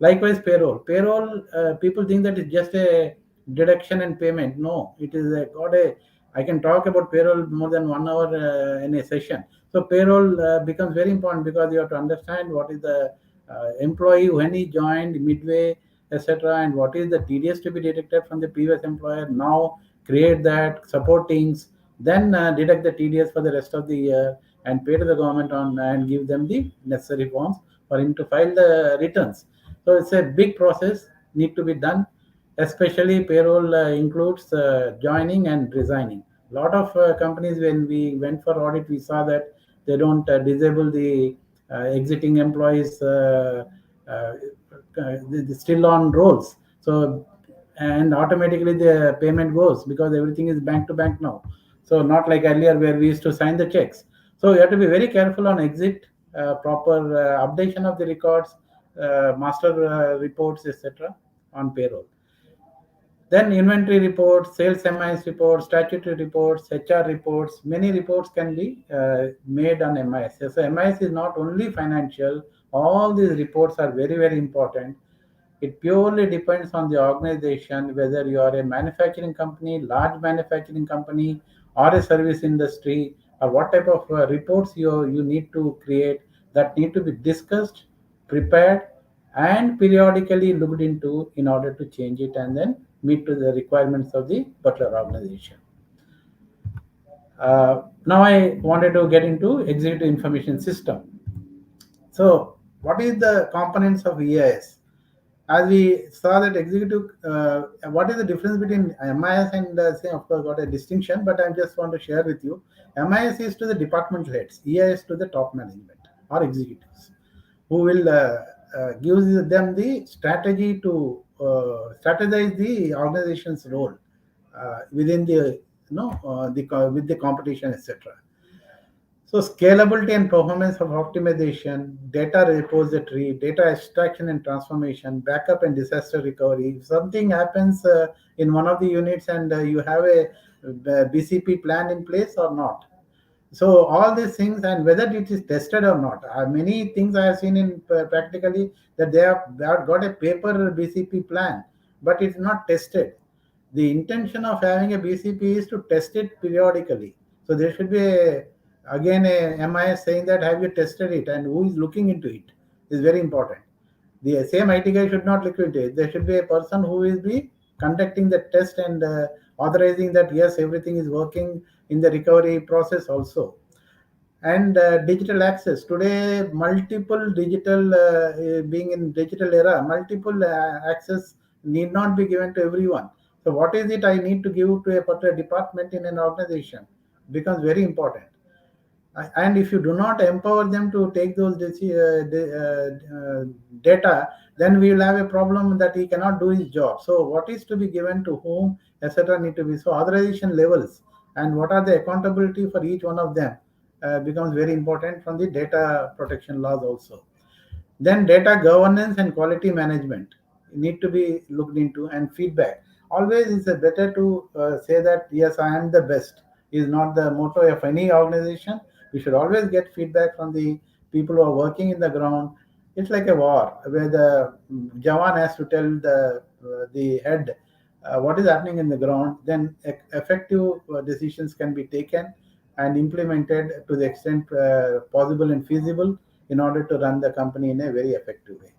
Likewise, payroll. Payroll, people think that it's just a deduction and payment. No, it is got a. I can talk about payroll more than 1 hour in a session. So payroll becomes very important, because you have to understand what is the employee when he joined, midway, etc., and what is the TDS to be deducted from the previous employer. Now create that supportings, then deduct the TDS for the rest of the year, and pay to the government on, and give them the necessary forms for him to file the returns. So it's a big process need to be done. Especially payroll includes joining and resigning. A lot of companies, when we went for audit, we saw that they don't disable the exiting employees still on rolls. So, and automatically the payment goes, because everything is bank to bank now. So not like earlier where we used to sign the checks. So you have to be very careful on exit, proper updation of the records, master reports, etc., on payroll. Then inventory reports, sales MIS reports, statutory reports, HR reports, many reports can be made on MIS. So MIS is not only financial, all these reports are very, very important. It purely depends on the organization, whether you are a manufacturing company, large manufacturing company, or a service industry, or what type of reports you need to create, that need to be discussed, prepared, and periodically looked into in order to change it and then meet to the requirements of the particular organization. Now I wanted to get into executive information system. So what is the components of EIS? As we saw that executive, what is the difference between MIS and say, of course, got a distinction, but I just want to share with you. MIS is to the departmental heads, EIS to the top management or executives, who will give them the strategy to strategize the organization's role within the with the competition, etc. So scalability and performance of optimization, data repository, data extraction and transformation, backup and disaster recovery. If something happens in one of the units, and you have a BCP plan in place or not. So all these things, and whether it is tested or not. Many things I have seen in practically, that they have got a paper BCP plan, but it's not tested. The intention of having a BCP is to test it periodically. So there should be again a MIS saying that have you tested it, and who is looking into it. is very important. The same IT guy should not liquidate. There should be a person who will be conducting the test and authorizing that yes, everything is working in the recovery process also. And digital access today, multiple digital being in digital era, multiple access need not be given to everyone. So what is it I need to give to a particular department in an organization becomes very important. And if you do not empower them to take those data, then we will have a problem that he cannot do his job. So what is to be given to whom, etc., need to be. So authorization levels and what are the accountability for each one of them becomes very important from the data protection laws also. Then data governance and quality management need to be looked into, and feedback. Always it's better to say that yes, I am the best is not the motto of any organization. We should always get feedback from the people who are working in the ground. It's like a war where the Jawan has to tell the head what is happening in the ground. Then effective decisions can be taken and implemented to the extent possible and feasible in order to run the company in a very effective way.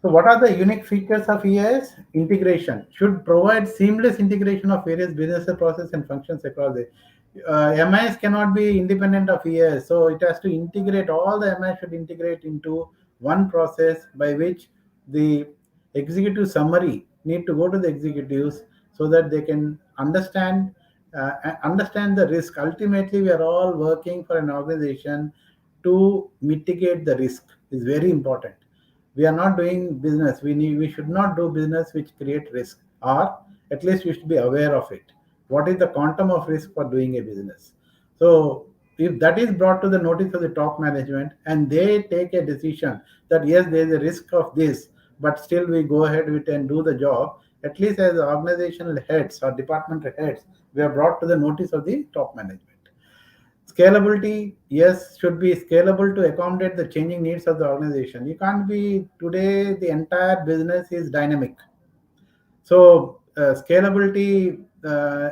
So what are the unique features of EIS? Integration should provide seamless integration of various business processes and functions across the MIS cannot be independent of EIS, so it has to integrate. All the MIS should integrate into one process by which the executive summary need to go to the executives so that they can understand the risk. Ultimately, we are all working for an organization to mitigate the risk. Is very important. We are not doing business. We should not do business which create risk, or at least we should be aware of it. What is the quantum of risk for doing a business? So if that is brought to the notice of the top management and they take a decision that yes, there is a risk of this, but still we go ahead with and do the job, at least as organizational heads or department heads, we are brought to the notice of the top management. Scalability, yes, should be scalable to accommodate the changing needs of the organization. You can't be today, the entire business is dynamic. So scalability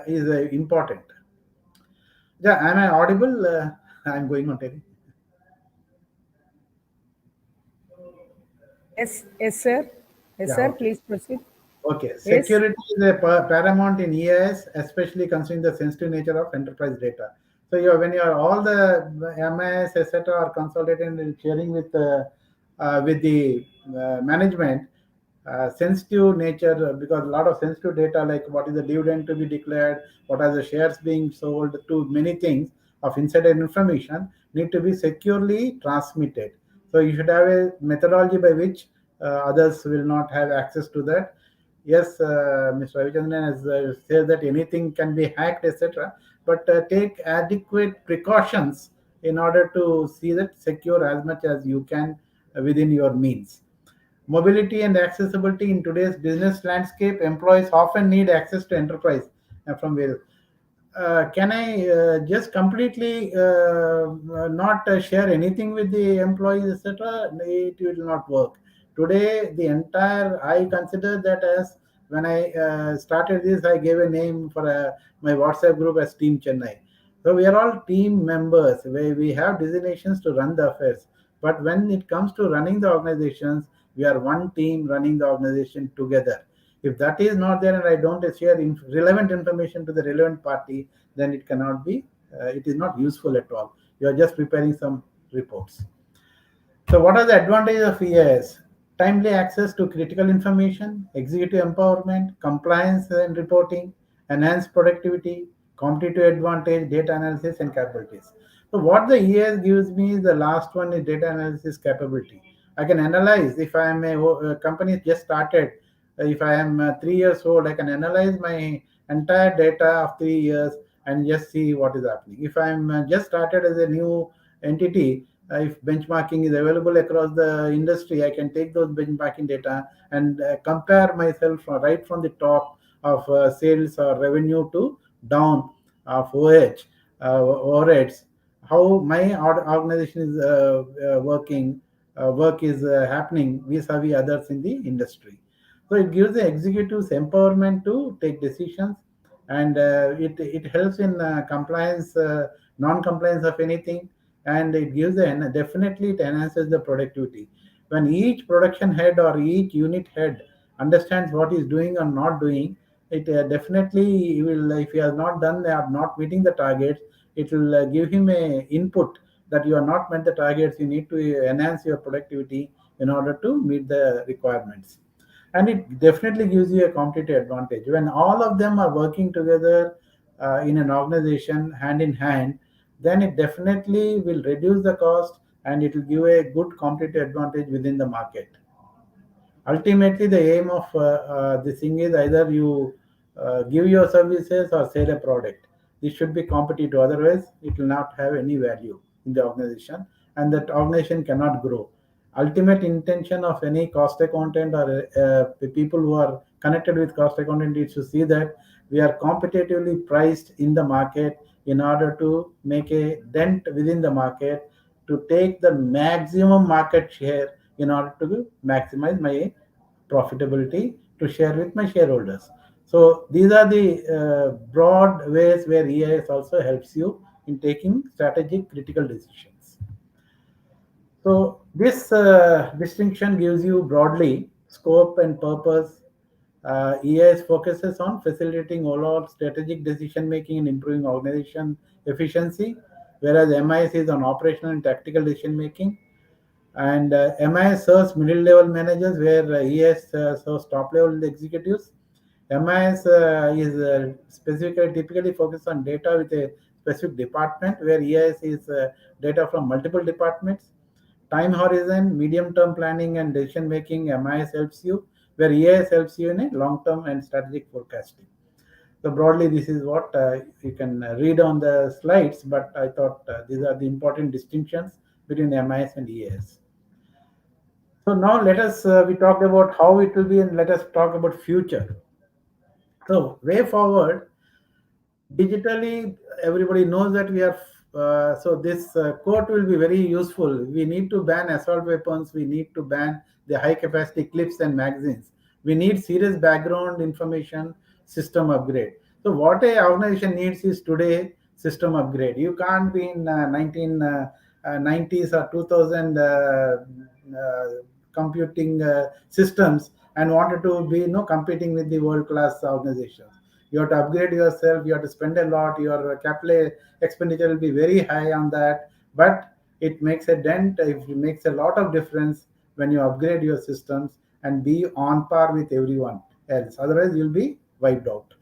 is important. Yeah, am I audible? I'm going on telling. Yes, sir. Yes, Yeah, sir. okay. Please proceed. Okay, Yes. security is a paramount in EIS, especially considering the sensitive nature of enterprise data. So when you are all the MIS, etc., are consolidated and sharing with the management, sensitive nature, because a lot of sensitive data like what is the dividend to be declared, what are the shares being sold, to many things of insider information need to be securely transmitted. So you should have a methodology by which others will not have access to that. Yes, Mr. Ravichandran has said that anything can be hacked, etc. But take adequate precautions in order to see that secure as much as you can within your means. Mobility and accessibility in today's business landscape, employees often need access to enterprise from where. Can I just completely not share anything with the employees, etc.? It will not work. Today, the entire, I consider that as when I started this, I gave a name for my WhatsApp group as Team Chennai. So we are all team members where we have designations to run the affairs. But when it comes to running the organizations, we are one team running the organization together. If that is not there and I don't share relevant information to the relevant party, then it cannot be, it is not useful at all. You are just preparing some reports. So what are the advantages of EIS? Timely access to critical information, executive empowerment, compliance and reporting, enhanced productivity, competitive advantage, data analysis and capabilities. So what the EIS gives me is the last one is data analysis capability. I can analyze if I am a company just started, if I am 3 years old, I can analyze my entire data of 3 years and just see what is happening. If I am just started as a new entity, if benchmarking is available across the industry, I can take those benchmarking data and compare myself right from the top of sales or revenue to down of OH, overheads, how my organization is working, work is happening vis-a-vis others in the industry. So it gives the executives empowerment to take decisions, and it helps in compliance, non-compliance of anything, and it gives definitely it enhances the productivity. When each production head or each unit head understands what he's doing or not doing, it definitely will, if he has not done or not meeting the targets, it will give him a input that you are not met the targets, you need to enhance your productivity in order to meet the requirements. And it definitely gives you a competitive advantage when all of them are working together in an organization hand in hand. Then it definitely will reduce the cost and it will give a good competitive advantage within the market. Ultimately the aim of this thing is either you give your services or sell a product. This should be competitive, otherwise it will not have any value in the organization and that organization cannot grow. Ultimate intention of any cost accountant or the people who are connected with cost accountant is to see that we are competitively priced in the market in order to make a dent within the market, to take the maximum market share in order to maximize my profitability to share with my shareholders. So these are the broad ways where EIS also helps you in taking strategic critical decisions. So this distinction gives you broadly scope and purpose. EIS focuses on facilitating overall strategic decision making and improving organization efficiency, whereas MIS is on operational and tactical decision making. And MIS serves middle level managers, where ES serves top level executives. MIS is specifically typically focused on data with a specific department, where EIS is data from multiple departments. Time horizon, medium term planning and decision making, MIS helps you, where EIS helps you in a long term and strategic forecasting. So broadly, this is what you can read on the slides, but I thought these are the important distinctions between MIS and EIS. So now let us, we talked about how it will be and let us talk about future. So way forward, digitally, everybody knows that we are, so this quote will be very useful. We need to ban assault weapons. We need to ban the high capacity clips and magazines. We need serious background information system upgrade. So what a organization needs is today system upgrade. You can't be in 1990s or 2000 computing systems and wanted to be competing with the world class organizations. You have to upgrade yourself, you have to spend a lot, your capital expenditure will be very high on that, but it makes a dent, it makes a lot of difference when you upgrade your systems and be on par with everyone else, otherwise you'll be wiped out.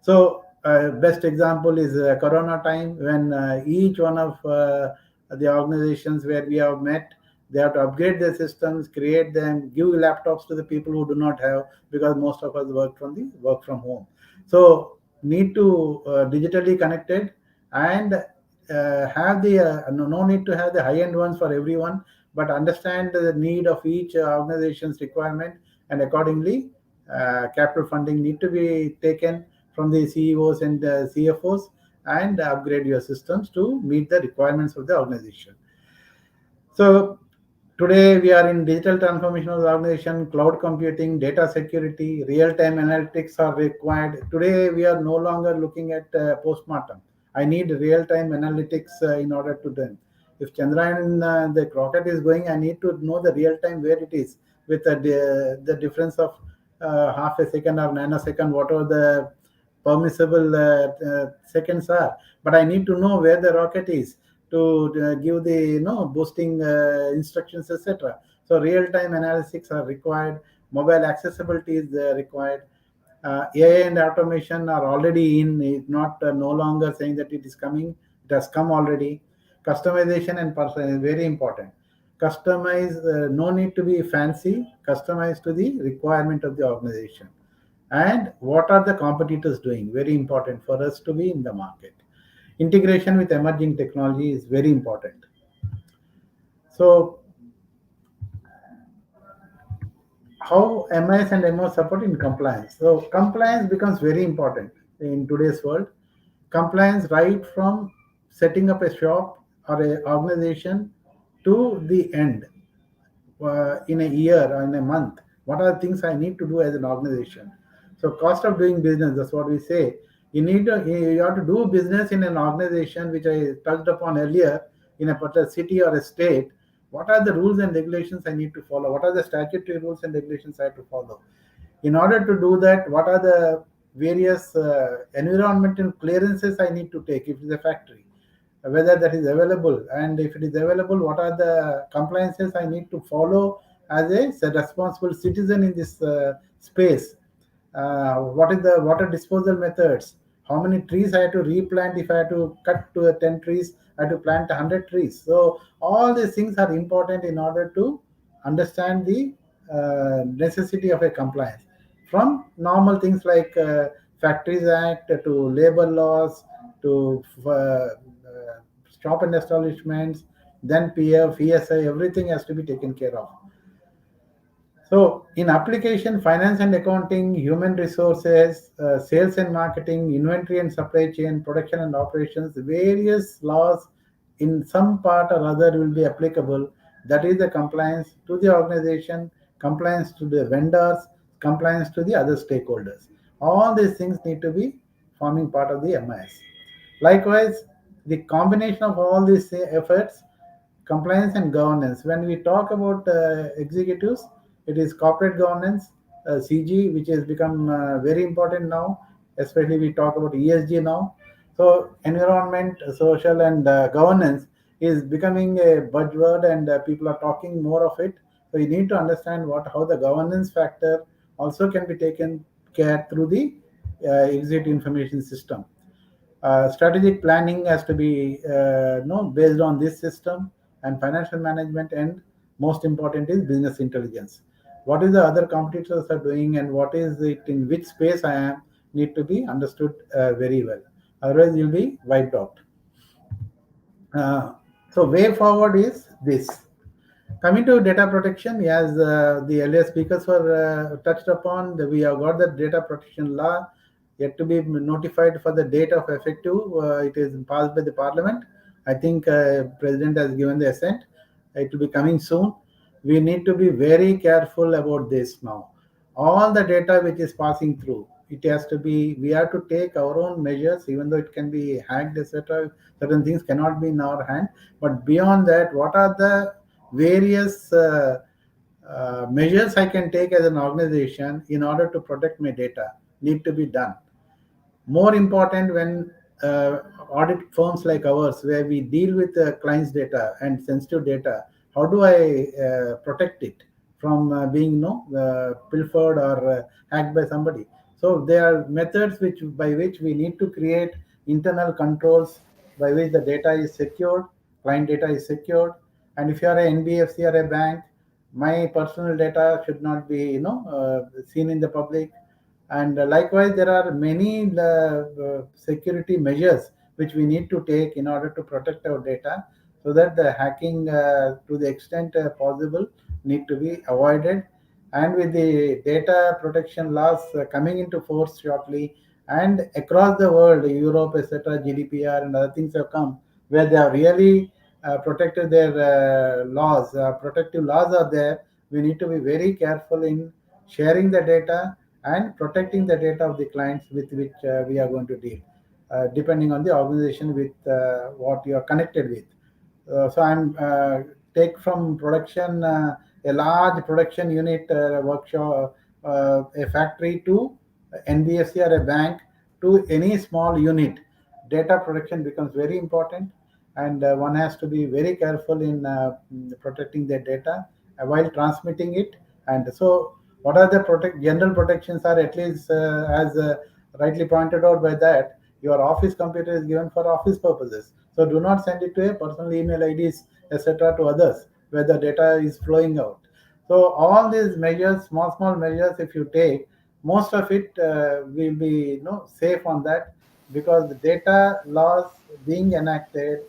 So best example is corona time, when each one of the organizations where we have met, they have to upgrade their systems, create them, give laptops to the people who do not have, because most of us work from home. So need to digitally connected and have the no need to have the high-end ones for everyone, but understand the need of each organization's requirement, and accordingly capital funding need to be taken from the CEOs and the CFOs and upgrade your systems to meet the requirements of the organization. So today we are in digital transformation of the organization, cloud computing, data security, real-time analytics are required. Today we are no longer looking at postmortem. I need real-time analytics in order to do. If Chandrayaan, the rocket is going, I need to know the real-time where it is, with the difference of half a second or nanosecond, whatever the permissible seconds are. But I need to know where the rocket is to give the boosting instructions, etc. So real-time analytics are required. Mobile accessibility is required. AI and automation are already in. It's not no longer saying that it is coming. It has come already. Customization and personalization is very important. Customize, no need to be fancy. Customize to the requirement of the organization. And what are the competitors doing? Very important for us to be in the market. Integration with emerging technology is very important. So how MIS and MO support in compliance? So compliance becomes very important in today's world. Compliance right from setting up a shop or an organization to the end, in a year or in a month. What are the things I need to do as an organization? So cost of doing business, that's what we say. You have to do business in an organization, which I touched upon earlier, in a particular city or a state, what are the rules and regulations I need to follow? What are the statutory rules and regulations I have to follow? In order to do that, what are the various environmental clearances I need to take if it is a factory, whether that is available, and if it is available, what are the compliances I need to follow as a responsible citizen in this space? What is the water disposal methods? How many trees I have to replant? If I have to cut to 10 trees, I have to plant 100 trees. So all these things are important in order to understand the necessity of a compliance, from normal things like Factories Act to labor laws to shop and establishments, then PF, ESI, everything has to be taken care of. So, in application, finance and accounting, human resources, sales and marketing, inventory and supply chain, production and operations, various laws in some part or other will be applicable. That is the compliance to the organization, compliance to the vendors, compliance to the other stakeholders. All these things need to be forming part of the MIS. Likewise, the combination of all these efforts, compliance and governance. When we talk about executives, it is corporate governance, CG, which has become very important now, especially we talk about ESG now. So environment, social and governance is becoming a buzzword, and people are talking more of it. So you need to understand how the governance factor also can be taken care through the exit information system. Strategic planning has to be based on this system, and financial management, and most important is business intelligence. What is the other competitors are doing, and what is it in which space I am, need to be understood very well. Otherwise, you'll be wiped out. So way forward is this. Coming to data protection, as the earlier speakers were touched upon, we have got the data protection law yet to be notified for the date of effective. It is passed by the parliament. I think president has given the assent. It will be coming soon. We need to be very careful about this now. All the data which is passing through, it has to be, we have to take our own measures, even though it can be hacked, etc. Certain things cannot be in our hand. But beyond that, what are the various measures I can take as an organization in order to protect my data need to be done. More important when audit firms like ours, where we deal with the client's data and sensitive data, how do I protect it from being pilfered or hacked by somebody? So there are methods by which we need to create internal controls by which the data is secured, client data is secured. And if you are an NBFC or a bank, my personal data should not be seen in the public. And likewise, there are many security measures which we need to take in order to protect our data, so that the hacking to the extent possible need to be avoided. And with the data protection laws coming into force shortly, and across the world, Europe, etc., GDPR and other things have come, where they have really protected their laws. Protective laws are there. We need to be very careful in sharing the data and protecting the data of the clients with which we are going to deal, depending on the organization with what you are connected with. So I'm take from production, a large production unit, workshop, a factory, to NBFC or a bank, to any small unit. Data protection becomes very important, and one has to be very careful in protecting their data while transmitting it. And so what are the general protections are, at least as rightly pointed out by that, your office computer is given for office purposes. So do not send it to a personal email IDs, etc., to others where the data is flowing out. So all these measures, small measures, if you take, most of it will be safe on that, because the data laws being enacted,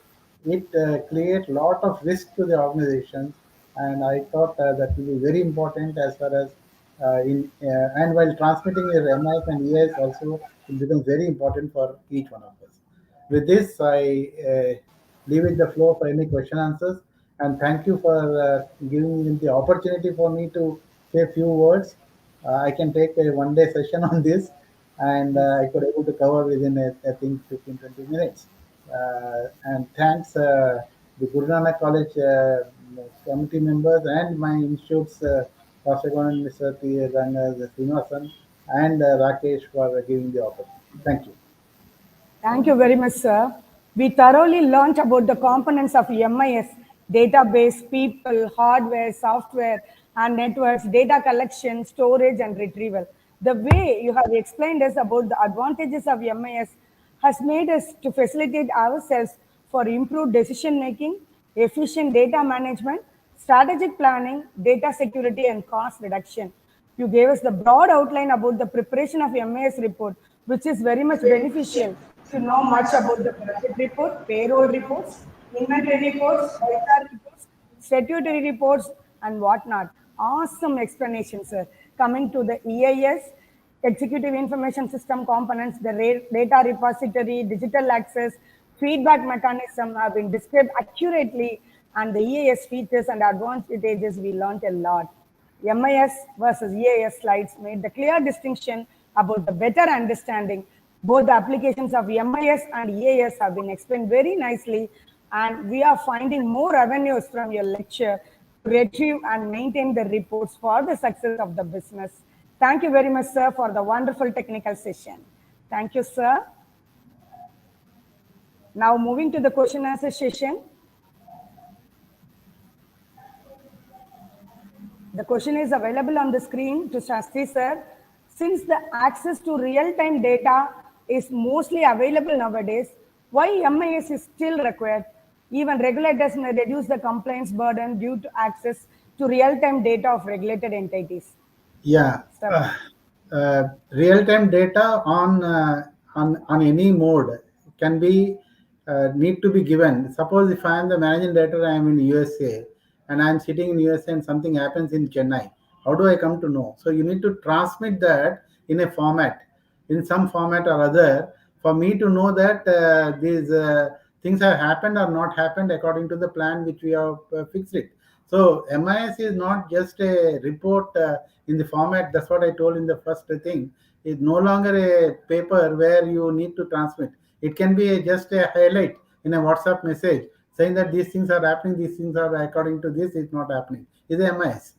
it creates lot of risk to the organizations. And I thought that will be very important as far as and while transmitting your MIs and EIs also, it becomes very important for each one of us. With this, I leave it the floor for any question answers, and thank you for giving me the opportunity for me to say a few words. I can take a one-day session on this, and I could able to cover within I think 15-20 minutes. And thanks the Guru Nanak College committee members and my institute's past accountant, Mr. T. Srinivasan and Rakesh for giving the opportunity. Thank you. Thank you very much, sir. We thoroughly learnt about the components of MIS, database, people, hardware, software, and networks, data collection, storage, and retrieval. The way you have explained us about the advantages of MIS has made us to facilitate ourselves for improved decision making, efficient data management, strategic planning, data security, and cost reduction. You gave us the broad outline about the preparation of MIS report, which is very much beneficial to know much about the budget report, payroll reports, inventory reports, HR reports, statutory reports, and whatnot. Awesome explanation, sir. Coming to the EIS, Executive Information System components, the data repository, digital access, feedback mechanism have been described accurately, and the EIS features and advantages we learned a lot. MIS versus EIS slides made the clear distinction about the better understanding. Both the applications of MIS and EIS have been explained very nicely, and we are finding more avenues from your lecture to retrieve and maintain the reports for the success of the business. Thank you very much, sir, for the wonderful technical session. Thank you, sir. Now moving to the question answer session. The question is available on the screen to Shastri sir. Since the access to real-time data is mostly available nowadays, why MIS is still required? Even regulators may reduce the compliance burden due to access to real-time data of regulated entities. Yeah, Sir. real-time data on any mode can be need to be given. Suppose if I am the managing director, I am in USA and I am sitting in USA and something happens in Chennai. How do I come to know? So you need to transmit that in a format, in some format or other, for me to know that these things have happened or not happened according to the plan which we have fixed it. So MIS is not just a report in the format. That's what I told in the first thing. It's no longer a paper where you need to transmit. It can be just a highlight in a WhatsApp message saying that these things are happening, these things are according to this, it's not happening. It's a MIS.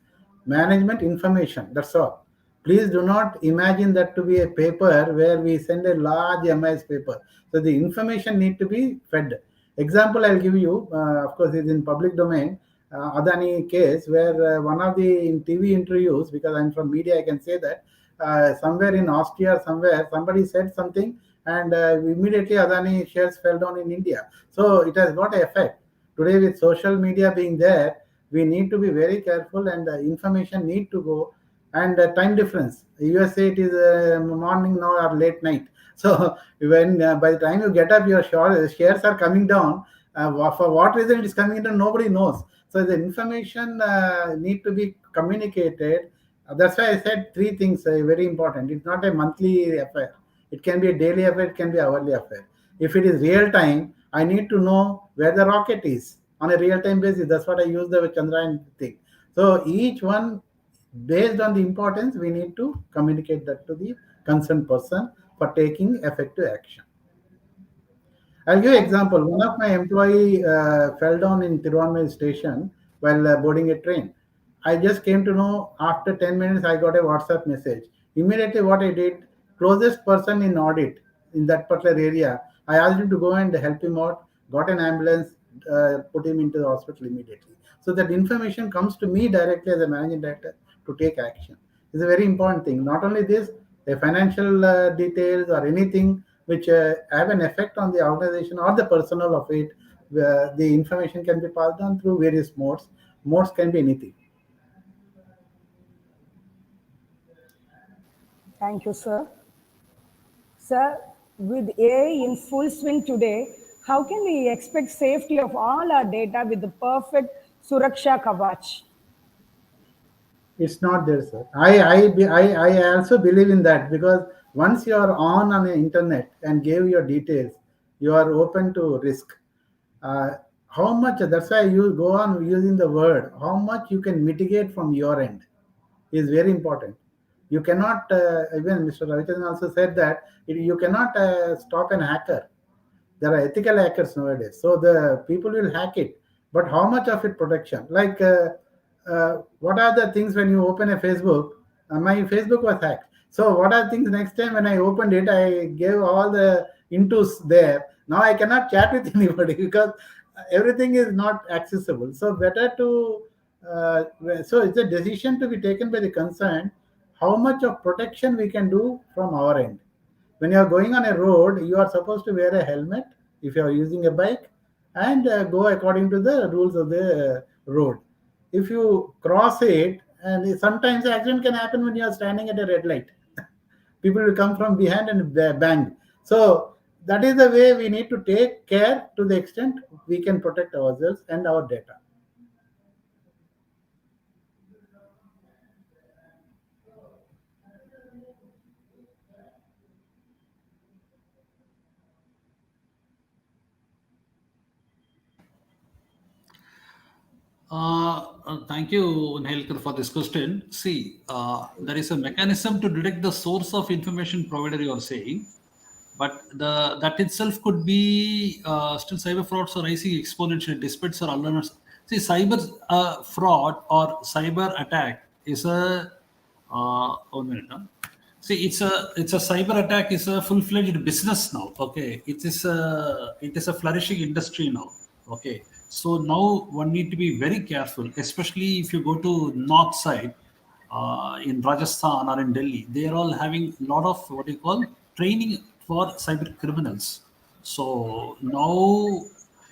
Management information, that's all. Please do not imagine that to be a paper where we send a large MIS paper. So the information need to be fed. Example I'll give you, of course, is in public domain. Adani case where one of the in TV interviews, because I'm from media, I can say that somewhere in Austria, somewhere somebody said something, and immediately Adani shares fell down in India. So it has got an effect. Today, with social media being there, we need to be very careful, and information need to go. And time difference. USA it is morning now or late night. So when by the time you get up, your shares are coming down. For what reason it is coming down, nobody knows. So the information need to be communicated. That's why I said three things very important. It's not a monthly affair. It can be a daily affair. It can be hourly affair. If it is real time, I need to know where the rocket is on a real time basis. That's what I use the Chandrayaan thing. So each one, based on the importance, we need to communicate that to the concerned person for taking effective action. I'll give you an example. One of my employee fell down in Tiruvannur station while boarding a train. I just came to know after 10 minutes, I got a WhatsApp message. Immediately what I did, closest person in audit in that particular area, I asked him to go and help him out, got an ambulance, put him into the hospital immediately. So that information comes to me directly as a managing director to take action. It's a very important thing. Not only this, the financial details or anything which have an effect on the organization or the personnel of it, the information can be passed on through various modes. Modes can be anything. Thank you, sir. Sir, with AI in full swing today, how can we expect safety of all our data with the perfect Suraksha Kavach? It's not there, sir. I also believe in that, because once you are on the internet and gave your details, you are open to risk. How much? That's why you go on using the word. How much you can mitigate from your end is very important. You cannot. Even Mr. Ravichandran also said that you cannot stop an hacker. There are ethical hackers nowadays, so the people will hack it. but how much of it protection? Like, what are the things when you open a Facebook? My Facebook was hacked. So what are things next time when I opened it, I gave all the intos there. Now I cannot chat with anybody because everything is not accessible. So better to, so it's a decision to be taken by the concerned, how much of protection we can do from our end. When you are going on a road, you are supposed to wear a helmet if you are using a bike, and go according to the rules of the road. If you cross it, and sometimes accident can happen when you are standing at a red light. People will come from behind and bang. So that is the way we need to take care to the extent we can protect ourselves and our data. Thank you, Nhelkar, for this question. See, there is a mechanism to detect the source of information provider, you are saying, but that itself could be still cyber frauds are rising exponentially despite our awareness. See, cyber fraud or cyber attack is a 1 minute. Huh? See, it's a cyber attack is a full-fledged business now. Okay, it is a flourishing industry now. Okay, so now one need to be very careful, especially if you go to north side in Rajasthan or in Delhi. They are all having a lot of what you call training for cyber criminals. So now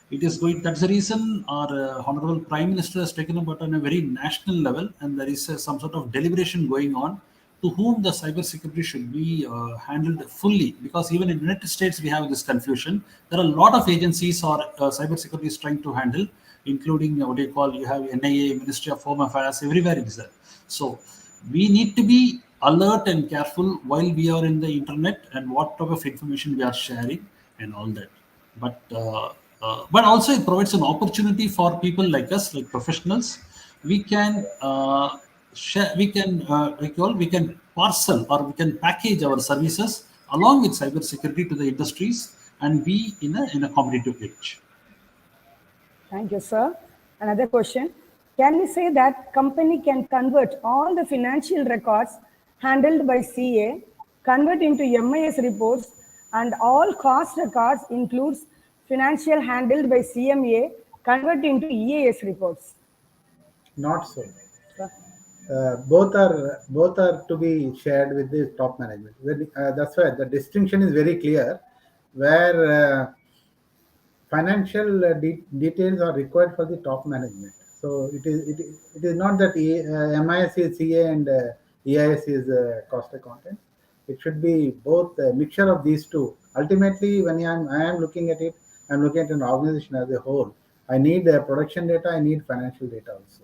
it is going. That's the reason our honorable Prime Minister has taken up on a very national level, and there is some sort of deliberation going on to whom the cyber security should be handled fully. Because even in the United States, we have this confusion. There are a lot of agencies or cyber security is trying to handle, including what you call you have NIA, Ministry of Home Affairs, everywhere it is there. So we need to be alert and careful while we are in the internet and what type of information we are sharing and all that. But also it provides an opportunity for people like us, like professionals. We can share, we can parcel or we can package our services along with cyber security to the industries and be in a competitive edge. Thank you, sir. Another question. Can we say that company can convert all the financial records handled by CA, convert into MIS reports, and all cost records includes financial handled by CMA, convert into EAS reports? Not so. Both are to be shared with the top management. That's why the distinction is very clear, where financial details are required for the top management. So it is not that MIS is CA and EIS is cost accountant. It should be both a mixture of these two. Ultimately, when I am looking at it, I'm looking at an organization as a whole. I need production data. I need financial data also.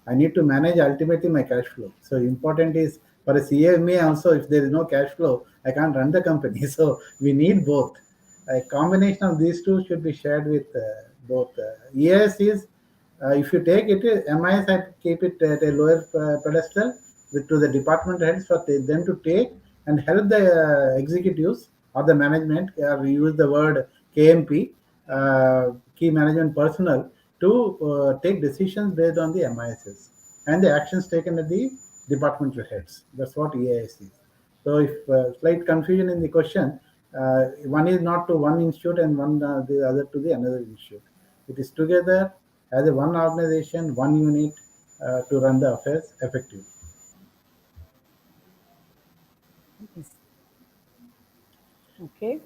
I need to manage ultimately my cash flow. So important is for a CMA also, if there is no cash flow, I can't run the company. So we need both. A combination of these two should be shared with both. EAS is, if you take it, MIS, I keep it at a lower pedestal to the department heads for them to take and help the executives or the management, we use the word KMP, key management personnel, to take decisions based on the MISs and the actions taken at the departmental heads. That's what EIS is. So if slight confusion in the question, one is not to one institute and one the other to the another institute. It is together as a one organization, one unit to run the affairs effectively. Okay.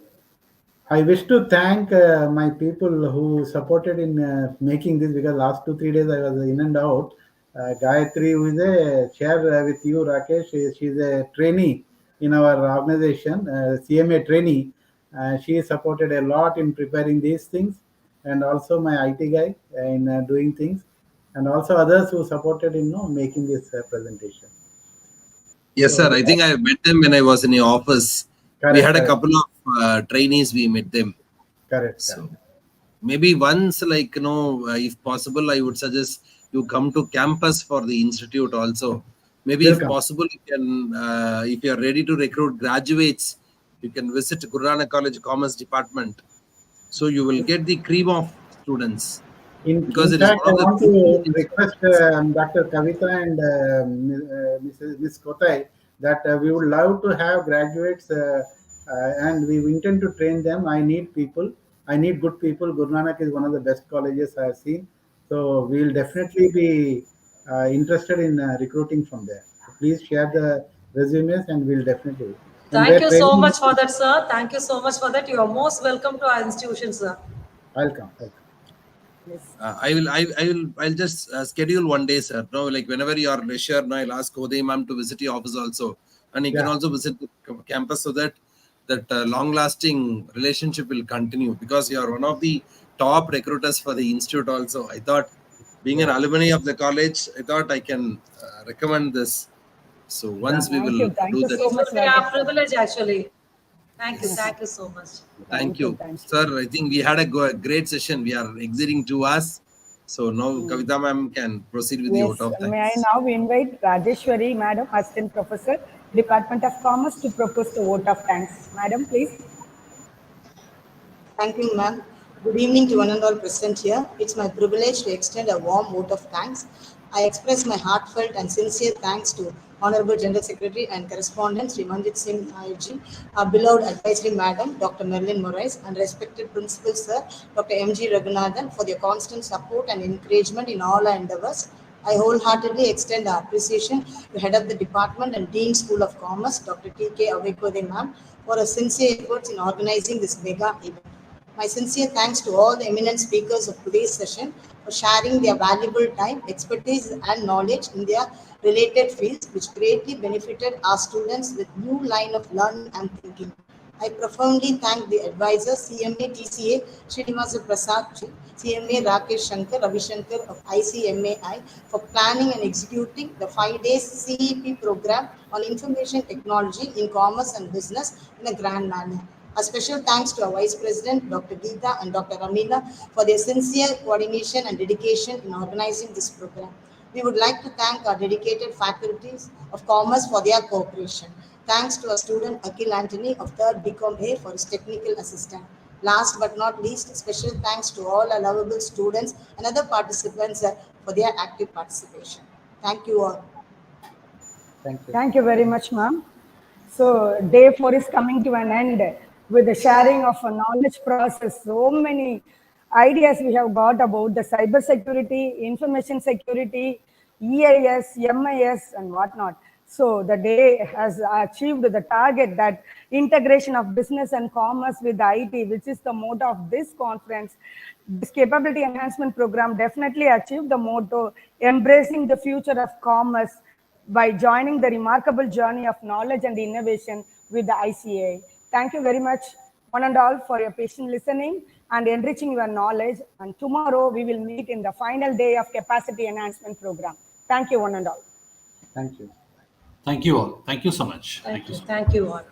I wish to thank my people who supported in making this, because last 2-3 days I was in and out. Gayatri, who is a chair with you, Rakesh, she's a trainee in our organization, CMA trainee. She supported a lot in preparing these things, and also my IT guy in doing things, and also others who supported in making this presentation. Yes, sir. I think I met them when I was in your office. Correct, we had a correct. couple of trainees. We met them. Correct. So maybe once, if possible, I would suggest you come to campus for the institute also. Maybe if possible, you can, if you are ready to recruit graduates, you can visit Guru Nanak College Commerce Department. So you will get the cream of students. because In it is fact, one I of the want key to request Dr. Kavita and Ms. Kotai that we would love to have graduates and we intend to train them. I need people. I need good people. Guru Nanak is one of the best colleges I have seen. So we will definitely be interested in recruiting from there. So please share the resumes and we'll definitely. And Thank their you so training, much for that, sir. Thank you so much for that. You are most welcome to our institution, sir. welcome. I'll just schedule one day, sir. No, like whenever you are leisure, no, I'll ask Uday ma'am to visit your office also, and you can Yeah. also visit the campus so that long-lasting relationship will continue, because you are one of the top recruiters for the institute. Also, I thought, being an alumni of the college, I thought I can recommend this. So once we will Thank do you that. so It much, will be our Rajesh. privilege, actually. Thank you. Yes. Thank you so much. Thank you, sir. I think we had a great session. We are exiting 2 hours. So now Kavita ma'am can proceed with the Yes, vote of may I thanks. now invite Rajeshwari, Madam, Assistant Professor, Department of Commerce, to propose the vote of thanks. Madam, please. Thank you, ma'am. Good evening to one and all present here. It's my privilege to extend a warm vote of thanks. I express my heartfelt and sincere thanks to Honorable General Secretary and Correspondent Sri Manjit Singh Nairji, our beloved Advisory Madam, Dr. Merlin Moraes, and respected Principal Sir, Dr. M.G. Raghunathan, for their constant support and encouragement in all our endeavors. I wholeheartedly extend our appreciation to Head of the Department and Dean School of Commerce, Dr. T.K. Avekode ma'am, for her sincere efforts in organizing this mega event. My sincere thanks to all the eminent speakers of today's session for sharing their valuable time, expertise, and knowledge in their related fields, which greatly benefited our students with new line of learning and thinking. I profoundly thank the advisors, CMA TCA Srinivasa Prasad, CMA Rakesh Shankar Ravi Shankar of ICMAI, for planning and executing the 5-day CEP program on information technology in commerce and business in a grand manner. A special thanks to our Vice President, Dr. Geeta and Dr. Ramila, for their sincere coordination and dedication in organizing this program. We would like to thank our dedicated faculties of commerce for their cooperation. Thanks to our student Akil Anthony of 3rd BCom A for his technical assistant. Last but not least, special thanks to all our lovable students and other participants for their active participation. Thank you all. Thank you. Thank you very much, ma'am. So, day 4 is coming to an end with the sharing of a knowledge process. So many ideas we have got about the cyber security, information security, EIS, MIS, and whatnot. So, the day has achieved the target that integration of business and commerce with IT, which is the motto of this conference. This capability enhancement program definitely achieved the motto, embracing the future of commerce, by joining the remarkable journey of knowledge and innovation with the ICA. Thank you very much, one and all, for your patient listening and enriching your knowledge. And tomorrow we will meet in the final day of capacity enhancement program. Thank you, one and all. Thank you. Thank you all. Thank you so much. Thank you. Thank you all.